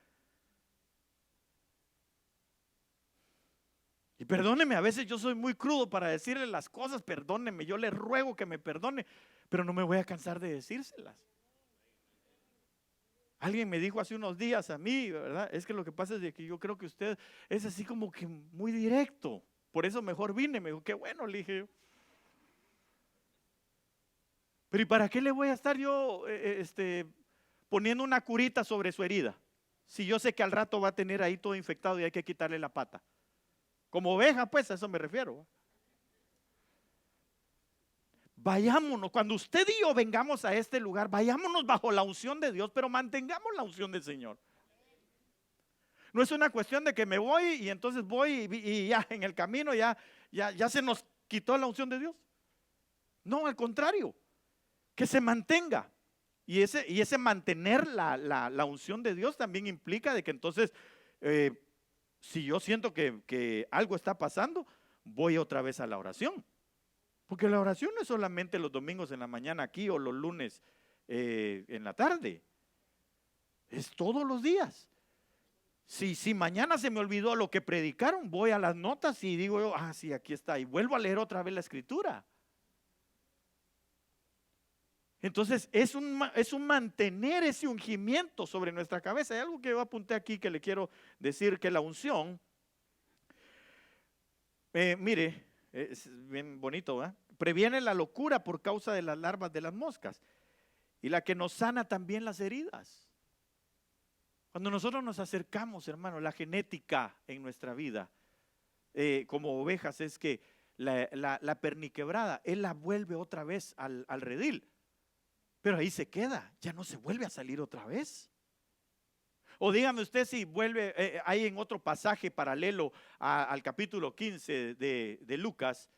Y perdóneme, a veces yo soy muy crudo para decirle las cosas, perdóneme, yo le ruego que me perdone, pero no me voy a cansar de decírselas. Alguien me dijo hace unos días a mí, ¿verdad? Es que lo que pasa es de que yo creo que usted es así como que muy directo. Por eso mejor vine. Me dijo, qué bueno, le dije. Pero ¿y para qué le voy a estar yo poniendo una curita sobre su herida, si yo sé que al rato va a tener ahí todo infectado y hay que quitarle la pata? Como oveja, pues, a eso me refiero. Vayámonos, cuando usted y yo vengamos a este lugar, vayámonos bajo la unción de Dios, pero mantengamos la unción del Señor. No es una cuestión de que me voy y entonces voy y ya en el camino ya se nos quitó la unción de Dios. No, al contrario, que se mantenga. Y ese mantener la unción de Dios también implica de que entonces, si yo siento que algo está pasando, voy otra vez a la oración. Porque la oración no es solamente los domingos en la mañana aquí o los lunes en la tarde. Es todos los días. Si mañana se me olvidó lo que predicaron, voy a las notas y digo yo, sí, aquí está. Y vuelvo a leer otra vez la escritura. Entonces es un mantener ese ungimiento sobre nuestra cabeza. Hay algo que yo apunté aquí que le quiero decir, que la unción, mire, es bien bonito, ¿verdad? Previene la locura por causa de las larvas de las moscas, y la que nos sana también las heridas. Cuando nosotros nos acercamos, hermano, la genética en nuestra vida, como ovejas, es que la perniquebrada, Él la vuelve otra vez al redil. Pero ahí se queda, ya no se vuelve a salir otra vez. O dígame usted si vuelve, hay en otro pasaje paralelo al capítulo 15 de Lucas,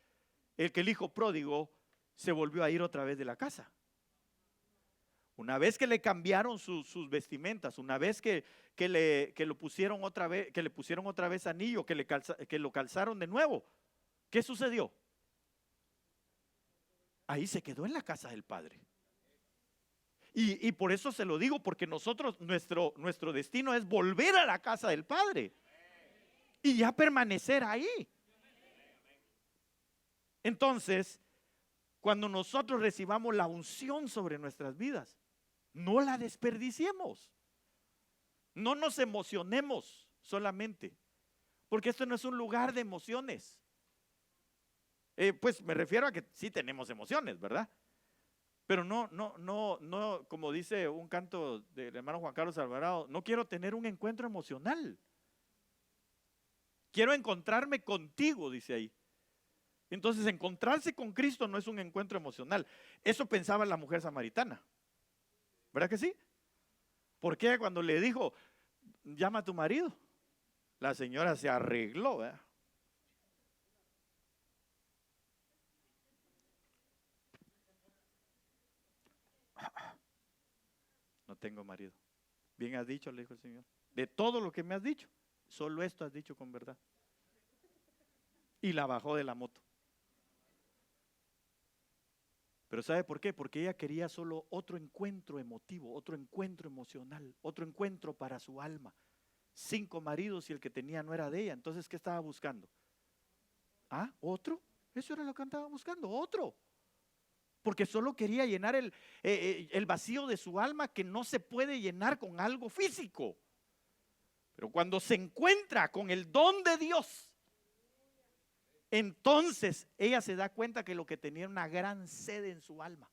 el que el hijo pródigo se volvió a ir otra vez de la casa. Una vez que le cambiaron sus vestimentas, una vez que le pusieron otra vez anillo, que lo calzaron de nuevo, ¿qué sucedió? Ahí se quedó en la casa del Padre. Y por eso se lo digo, porque nosotros, nuestro destino es volver a la casa del Padre y ya permanecer ahí. Entonces, cuando nosotros recibamos la unción sobre nuestras vidas, no la desperdiciemos. No nos emocionemos solamente, porque esto no es un lugar de emociones. Pues me refiero a que sí tenemos emociones, ¿verdad? Pero no, como dice un canto del hermano Juan Carlos Alvarado, no quiero tener un encuentro emocional. Quiero encontrarme contigo, dice ahí. Entonces, encontrarse con Cristo no es un encuentro emocional. Eso pensaba la mujer samaritana. ¿Verdad que sí? Porque cuando le dijo, llama a tu marido, la señora se arregló, ¿verdad? No tengo marido. Bien has dicho, le dijo el Señor. De todo lo que me has dicho, solo esto has dicho con verdad. Y la bajó de la moto. Pero ¿sabe por qué? Porque ella quería solo otro encuentro emotivo, otro encuentro emocional, otro encuentro para su alma. 5 maridos y el que tenía no era de ella. Entonces, ¿qué estaba buscando? ¿Otro? Eso era lo que andaba buscando, otro. Porque solo quería llenar el vacío de su alma, que no se puede llenar con algo físico. Pero cuando se encuentra con el don de Dios, entonces ella se da cuenta que lo que tenía era una gran sed en su alma.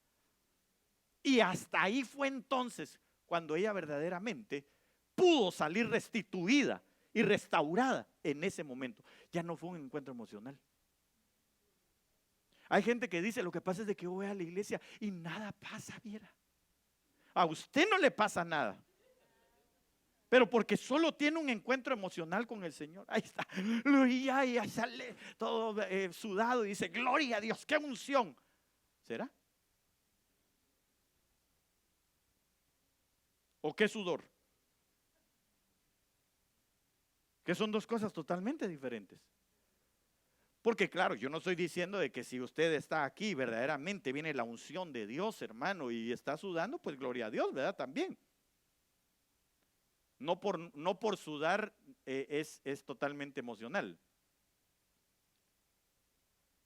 Y hasta ahí fue entonces cuando ella verdaderamente pudo salir restituida y restaurada en ese momento. Ya no fue un encuentro emocional. Hay gente que dice, lo que pasa es de que yo voy a la iglesia y nada pasa, viera. A usted no le pasa nada, pero porque solo tiene un encuentro emocional con el Señor. Ahí está, y ya sale todo sudado y dice, gloria a Dios, qué unción. ¿Será? ¿O qué sudor? Que son dos cosas totalmente diferentes. Porque claro, yo no estoy diciendo de que si usted está aquí, verdaderamente viene la unción de Dios, hermano, y está sudando, pues gloria a Dios, ¿verdad? También. No por sudar es totalmente emocional.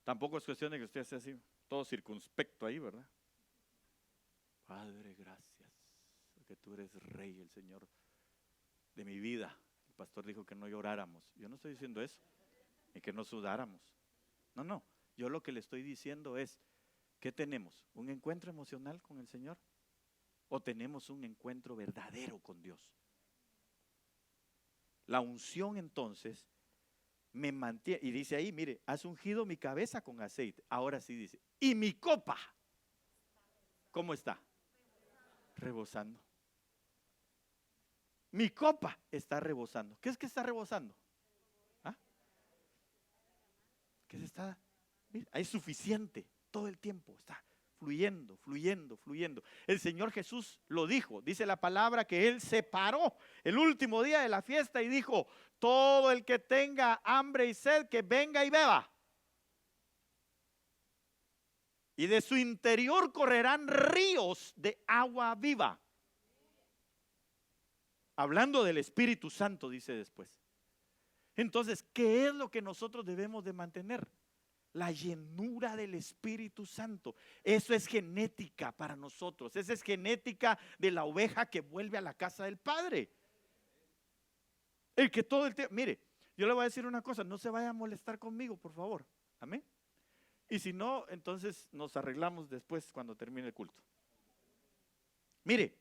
Tampoco es cuestión de que usted esté así, todo circunspecto ahí, ¿verdad? Padre, gracias, porque tú eres Rey, el Señor de mi vida. El pastor dijo que no lloráramos. Yo no estoy diciendo eso, ni que no sudáramos. No, yo lo que le estoy diciendo es, ¿qué tenemos? ¿Un encuentro emocional con el Señor? o tenemos un encuentro verdadero con Dios. La unción entonces me mantiene, y dice ahí, mire, has ungido mi cabeza con aceite. Ahora sí dice, y mi copa, ¿cómo está? Rebosando. Mi copa está rebosando. ¿Qué es que está rebosando? ¿Ah? ¿Qué se está? Mira, es suficiente todo el tiempo, está fluyendo, fluyendo, fluyendo. El Señor Jesús lo dijo, dice la palabra que Él se paró el último día de la fiesta y dijo, todo el que tenga hambre y sed, que venga y beba. Y de su interior correrán ríos de agua viva. Hablando del Espíritu Santo, dice después. Entonces, ¿qué es lo que nosotros debemos de mantener? La llenura del Espíritu Santo. Eso es genética para nosotros. Esa es genética de la oveja que vuelve a la casa del Padre. El que todo el tiempo, mire, yo le voy a decir una cosa, no se vaya a molestar conmigo, por favor. Amén. Y si no, entonces nos arreglamos después cuando termine el culto. Mire,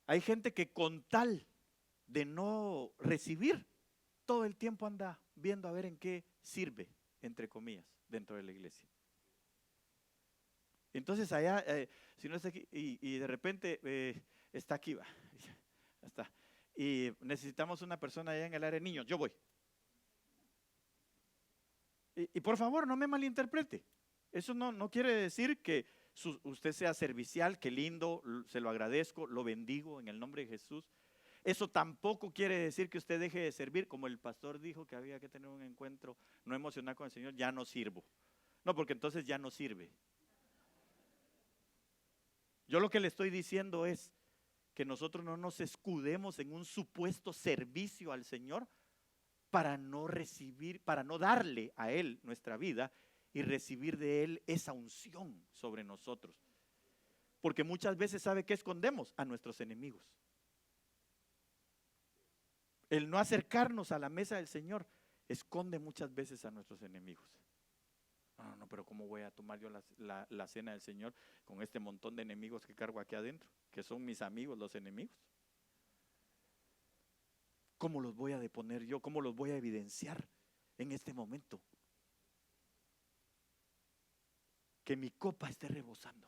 hay gente que con tal de no recibir, todo el tiempo anda viendo a ver en qué sirve, entre comillas, dentro de la iglesia. Entonces allá, si no está aquí, y de repente está aquí, va, ya está. Y necesitamos una persona allá en el área de niños, yo voy. Y por favor, no me malinterprete. Eso no quiere decir que usted sea servicial, que lindo, se lo agradezco, lo bendigo en el nombre de Jesús. Eso tampoco quiere decir que usted deje de servir, como el pastor dijo que había que tener un encuentro no emocional con el Señor, ya no sirvo. No, porque entonces ya no sirve. Yo lo que le estoy diciendo es que nosotros no nos escudemos en un supuesto servicio al Señor para no recibir, para no darle a Él nuestra vida y recibir de Él esa unción sobre nosotros. Porque muchas veces, ¿sabe qué escondemos? A nuestros enemigos. El no acercarnos a la mesa del Señor esconde muchas veces a nuestros enemigos. No, pero ¿cómo voy a tomar yo la cena del Señor con este montón de enemigos que cargo aquí adentro? Que son mis amigos los enemigos. ¿Cómo los voy a deponer yo? ¿Cómo los voy a evidenciar en este momento? Que mi copa esté rebosando.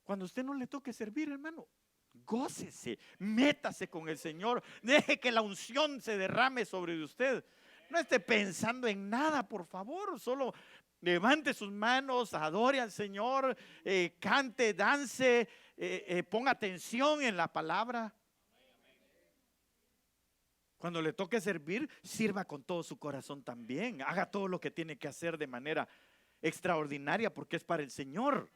Cuando usted no le toque servir, hermano, gócese, métase con el Señor, deje que la unción se derrame sobre usted. No esté pensando en nada, por favor, solo levante sus manos, adore al Señor, cante, dance, ponga atención en la palabra. Cuando le toque servir, sirva con todo su corazón también, haga todo lo que tiene que hacer de manera extraordinaria porque es para el Señor.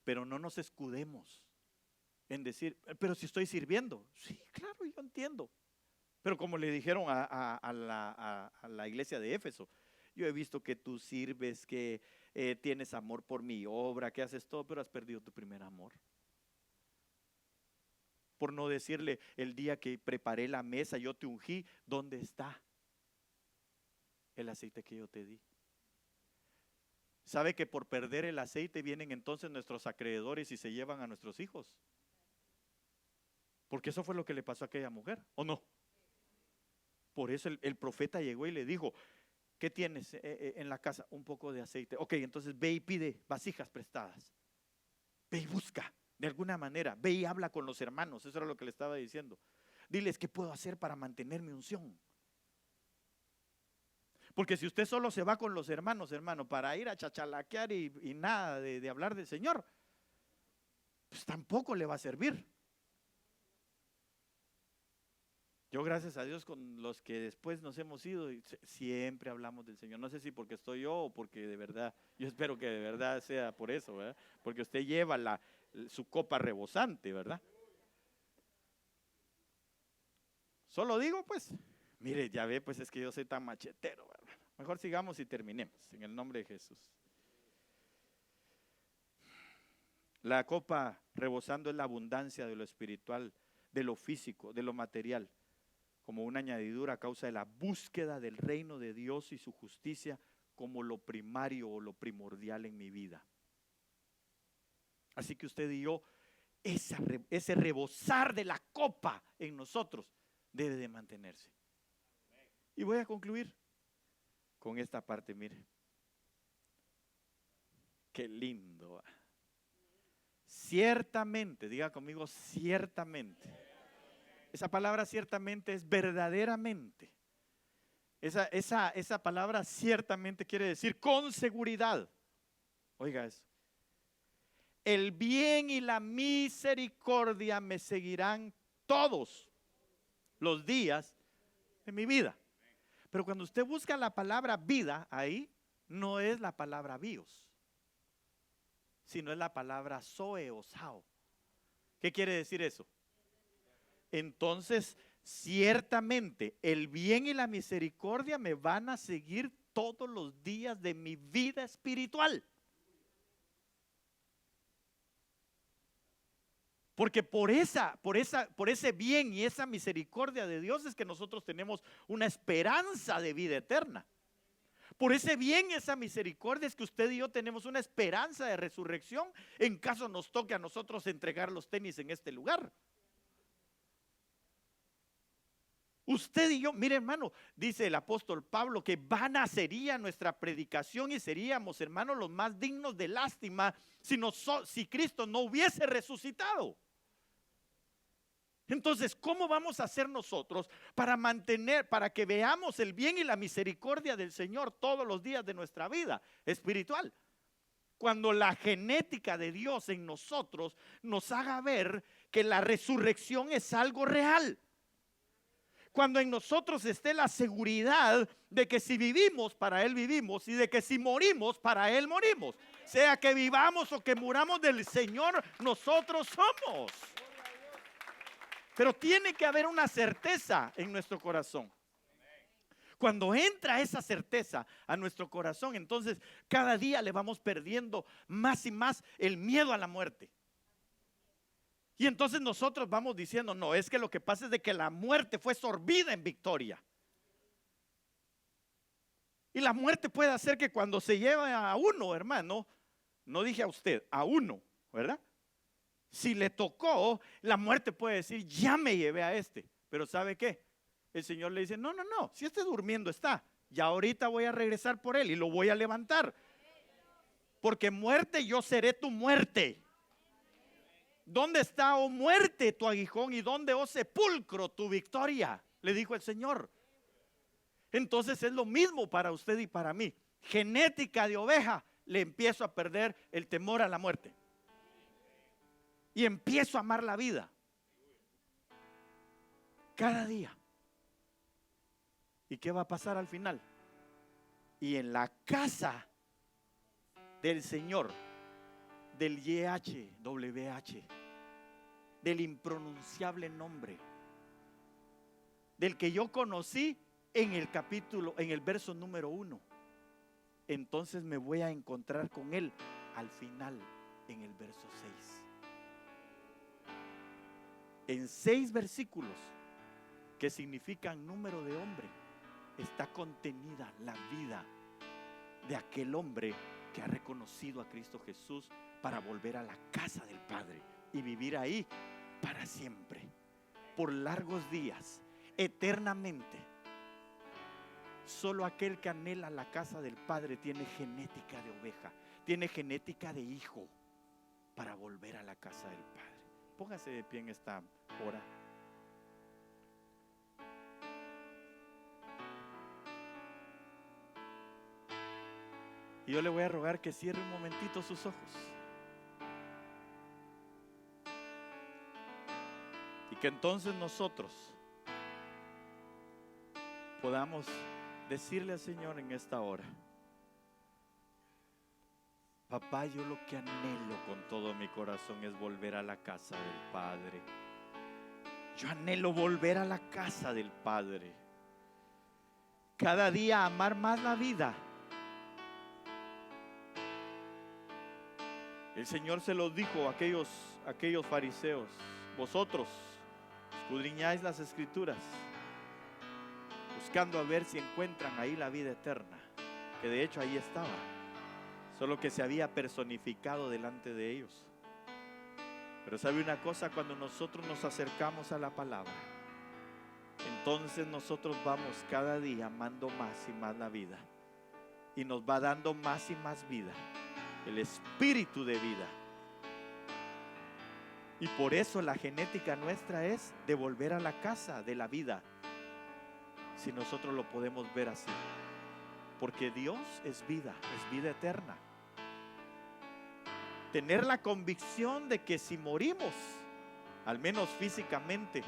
Pero no nos escudemos en decir, pero si estoy sirviendo. Sí, claro, yo entiendo. Pero como le dijeron a la iglesia de Éfeso, yo he visto que tú sirves, que tienes amor por mi obra, que haces todo, pero has perdido tu primer amor. Por no decirle, el día que preparé la mesa, yo te ungí, ¿dónde está el aceite que yo te di? ¿Sabe que por perder el aceite vienen entonces nuestros acreedores y se llevan a nuestros hijos? Porque eso fue lo que le pasó a aquella mujer, ¿o no? Por eso el profeta llegó y le dijo, ¿qué tienes en la casa? Un poco de aceite. Ok, entonces ve y pide vasijas prestadas. Ve y busca, de alguna manera. Ve y habla con los hermanos. Eso era lo que le estaba diciendo. Diles, ¿qué puedo hacer para mantener mi unción? Porque si usted solo se va con los hermanos, hermano, para ir a chachalaquear y nada de hablar del Señor, pues tampoco le va a servir. Yo, gracias a Dios, con los que después nos hemos ido, siempre hablamos del Señor. No sé si porque estoy yo o porque de verdad, yo espero que de verdad sea por eso, ¿verdad? Porque usted lleva su copa rebosante, ¿verdad? Solo digo, pues, mire, ya ve, pues es que yo soy tan machetero, ¿verdad? Mejor sigamos y terminemos, en el nombre de Jesús. La copa rebosando es la abundancia de lo espiritual, de lo físico, de lo material, como una añadidura a causa de la búsqueda del reino de Dios y su justicia como lo primario o lo primordial en mi vida. Así que usted y yo, ese rebosar de la copa en nosotros debe de mantenerse. Y voy a concluir con esta parte, mire. Qué lindo. Ciertamente, diga conmigo, ciertamente. Esa palabra ciertamente es verdaderamente. Esa palabra ciertamente quiere decir con seguridad. Oiga eso. El bien y la misericordia me seguirán todos los días de mi vida. Pero cuando usted busca la palabra vida ahí, no es la palabra bios, sino es la palabra zoe o sao. ¿Qué quiere decir eso? Entonces, ciertamente el bien y la misericordia me van a seguir todos los días de mi vida espiritual. Porque por ese bien y esa misericordia de Dios es que nosotros tenemos una esperanza de vida eterna. Por ese bien y esa misericordia es que usted y yo tenemos una esperanza de resurrección en caso nos toque a nosotros entregar los tenis en este lugar. Usted y yo, mire hermano, dice el apóstol Pablo que vana sería nuestra predicación y seríamos, hermanos, los más dignos de lástima si Cristo no hubiese resucitado. Entonces, ¿cómo vamos a hacer nosotros para que veamos el bien y la misericordia del Señor todos los días de nuestra vida espiritual? Cuando la genética de Dios en nosotros nos haga ver que la resurrección es algo real. Cuando en nosotros esté la seguridad de que si vivimos, para Él vivimos, y de que si morimos, para Él morimos. Sea que vivamos o que muramos, del Señor nosotros somos. Pero tiene que haber una certeza en nuestro corazón. Cuando entra esa certeza a nuestro corazón, entonces cada día le vamos perdiendo más y más el miedo a la muerte. Y entonces nosotros vamos diciendo, no, es que lo que pasa es de que la muerte fue sorbida en victoria. Y la muerte puede hacer que cuando se lleva a uno, hermano, no dije a usted, a uno, ¿verdad? Si le tocó, la muerte puede decir, ya me llevé a este. Pero ¿sabe qué? El Señor le dice, no, si este durmiendo está, ya ahorita voy a regresar por él y lo voy a levantar. Porque muerte, yo seré tu muerte. ¿Dónde está, oh muerte, tu aguijón? ¿Y dónde, oh sepulcro, tu victoria? Le dijo el Señor. Entonces es lo mismo para usted y para mí. Genética de oveja, le empiezo a perder el temor a la muerte. Y empiezo a amar la vida. Cada día. ¿Y qué va a pasar al final? Y en la casa del Señor, del YHWH, del impronunciable nombre, del que yo conocí en el verso número 1. Entonces me voy a encontrar con Él al final, en el verso 6. En 6 versículos que significan número de hombre, está contenida la vida de aquel hombre que ha reconocido a Cristo Jesús para volver a la casa del Padre y vivir ahí para siempre, por largos días, eternamente. Solo aquel que anhela la casa del Padre tiene genética de oveja, tiene genética de hijo para volver a la casa del Padre. Póngase de pie en esta hora. Y yo le voy a rogar que cierre un momentito sus ojos. Y que entonces nosotros podamos decirle al Señor en esta hora: papá, yo lo que anhelo con todo mi corazón es volver a la casa del Padre. Yo anhelo volver a la casa del Padre. Cada día amar más la vida. El Señor se lo dijo a aquellos fariseos: vosotros escudriñáis las Escrituras, buscando a ver si encuentran ahí la vida eterna, que de hecho ahí estaba, solo que se había personificado delante de ellos. Pero ¿sabe una cosa? Cuando nosotros nos acercamos a la palabra, entonces nosotros vamos cada día amando más y más la vida. Y nos va dando más y más vida, el espíritu de vida. Y por eso la genética nuestra es de volver a la casa de la vida, si nosotros lo podemos ver así. Porque Dios es vida eterna. Tener la convicción de que si morimos, al menos físicamente,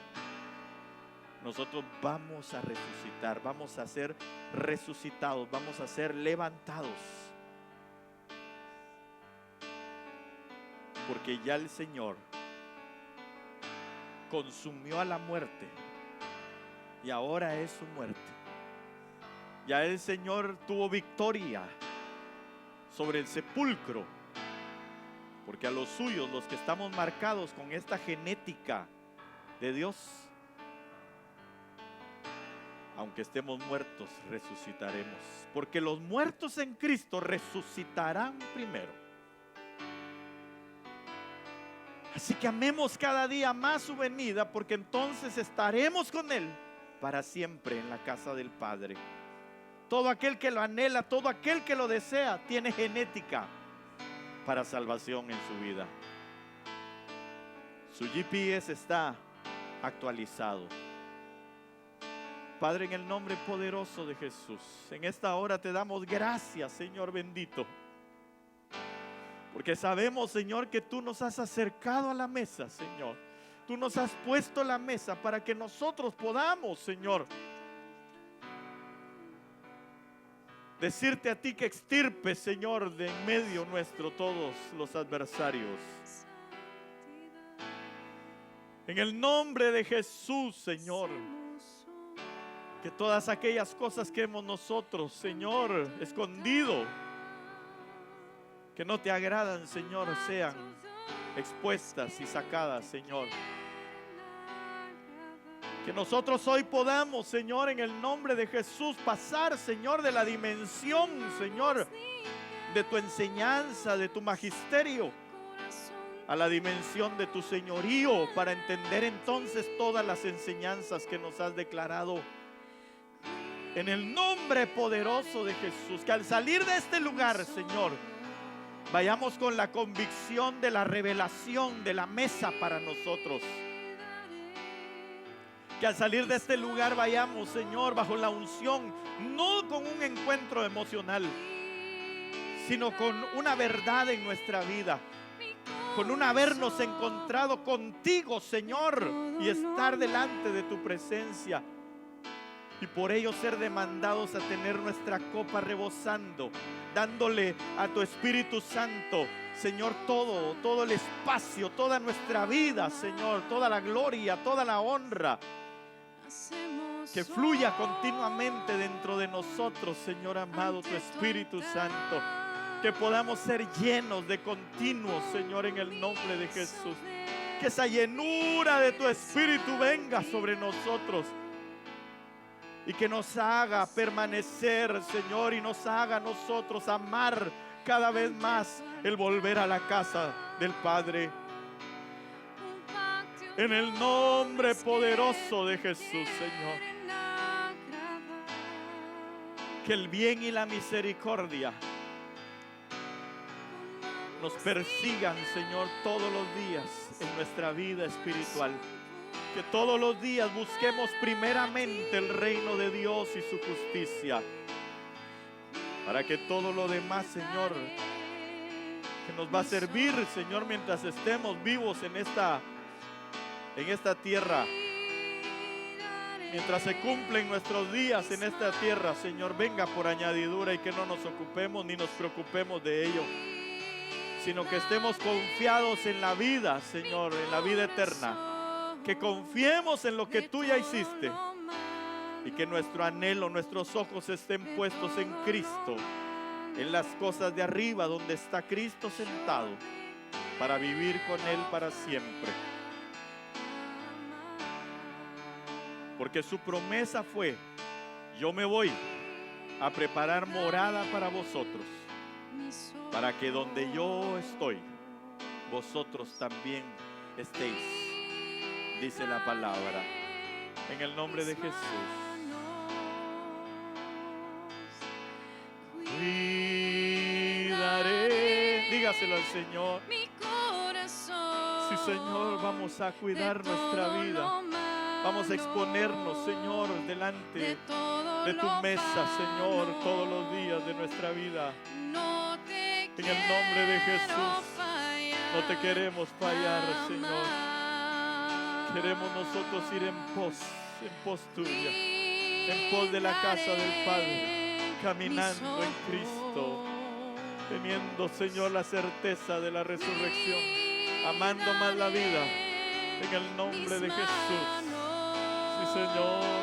nosotros vamos a resucitar, vamos a ser resucitados, vamos a ser levantados. Porque ya el Señor consumió a la muerte y ahora es su muerte. Ya el Señor tuvo victoria sobre el sepulcro, porque a los suyos, los que estamos marcados con esta genética de Dios, aunque estemos muertos, resucitaremos, porque los muertos en Cristo resucitarán primero. Así que amemos cada día más su venida, porque entonces estaremos con Él para siempre en la casa del Padre. Todo aquel que lo anhela, todo aquel que lo desea, tiene genética para salvación en su vida. Su GPS está actualizado. Padre, en el nombre poderoso de Jesús, en esta hora te damos gracias, Señor bendito, porque sabemos, Señor, que tú nos has acercado a la mesa, Señor. Tú nos has puesto la mesa para que nosotros podamos, Señor, decirte a ti que extirpes, Señor, de en medio nuestro todos los adversarios. En el nombre de Jesús, Señor, que todas aquellas cosas que hemos nosotros, Señor, escondido, que no te agradan, Señor, sean expuestas y sacadas, Señor. Que nosotros hoy podamos, Señor, en el nombre de Jesús, pasar, Señor, de la dimensión, Señor, de tu enseñanza, de tu magisterio, a la dimensión de tu señorío, para entender entonces todas las enseñanzas que nos has declarado. En el nombre poderoso de Jesús, que al salir de este lugar, Señor, vayamos con la convicción de la revelación de la mesa para nosotros. Que al salir de este lugar vayamos, Señor, bajo la unción, no con un encuentro emocional, sino con una verdad en nuestra vida, con un habernos encontrado contigo, Señor, y estar delante de tu presencia. Y por ello ser demandados a tener nuestra copa rebosando, dándole a tu Espíritu Santo, Señor, todo el espacio, toda nuestra vida, Señor, toda la gloria, toda la honra, que fluya continuamente dentro de nosotros, Señor amado, tu Espíritu Santo. Que podamos ser llenos de continuo, Señor, en el nombre de Jesús. Que esa llenura de tu Espíritu venga sobre nosotros y que nos haga permanecer, Señor, y nos haga a nosotros amar cada vez más el volver a la casa del Padre. En el nombre poderoso de Jesús, Señor. Que el bien y la misericordia nos persigan, Señor, todos los días en nuestra vida espiritual. Que todos los días busquemos primeramente el reino de Dios y su justicia, para que todo lo demás, Señor, que nos va a servir, Señor, mientras estemos vivos en esta tierra, mientras se cumplen nuestros días en esta tierra, Señor, venga por añadidura y que no nos ocupemos ni nos preocupemos de ello, sino que estemos confiados en la vida, Señor, en la vida eterna. Que confiemos en lo que tú ya hiciste y que nuestro anhelo, nuestros ojos estén puestos en Cristo, en las cosas de arriba donde está Cristo sentado, para vivir con Él para siempre. Porque su promesa fue: yo me voy a preparar morada para vosotros, para que donde yo estoy, vosotros también estéis, dice la palabra. En el nombre de Jesús. Cuidaré, dígaselo al Señor. Mi corazón. Sí, Señor, vamos a cuidar nuestra vida. Vamos a exponernos, Señor, delante de tu mesa, Señor, todos los días de nuestra vida. En el nombre de Jesús, no te queremos fallar, Señor. Queremos nosotros ir en pos tuya, en pos de la casa del Padre, caminando en Cristo, teniendo, Señor, la certeza de la resurrección, amando más la vida, en el nombre de Jesús. Sí, Señor.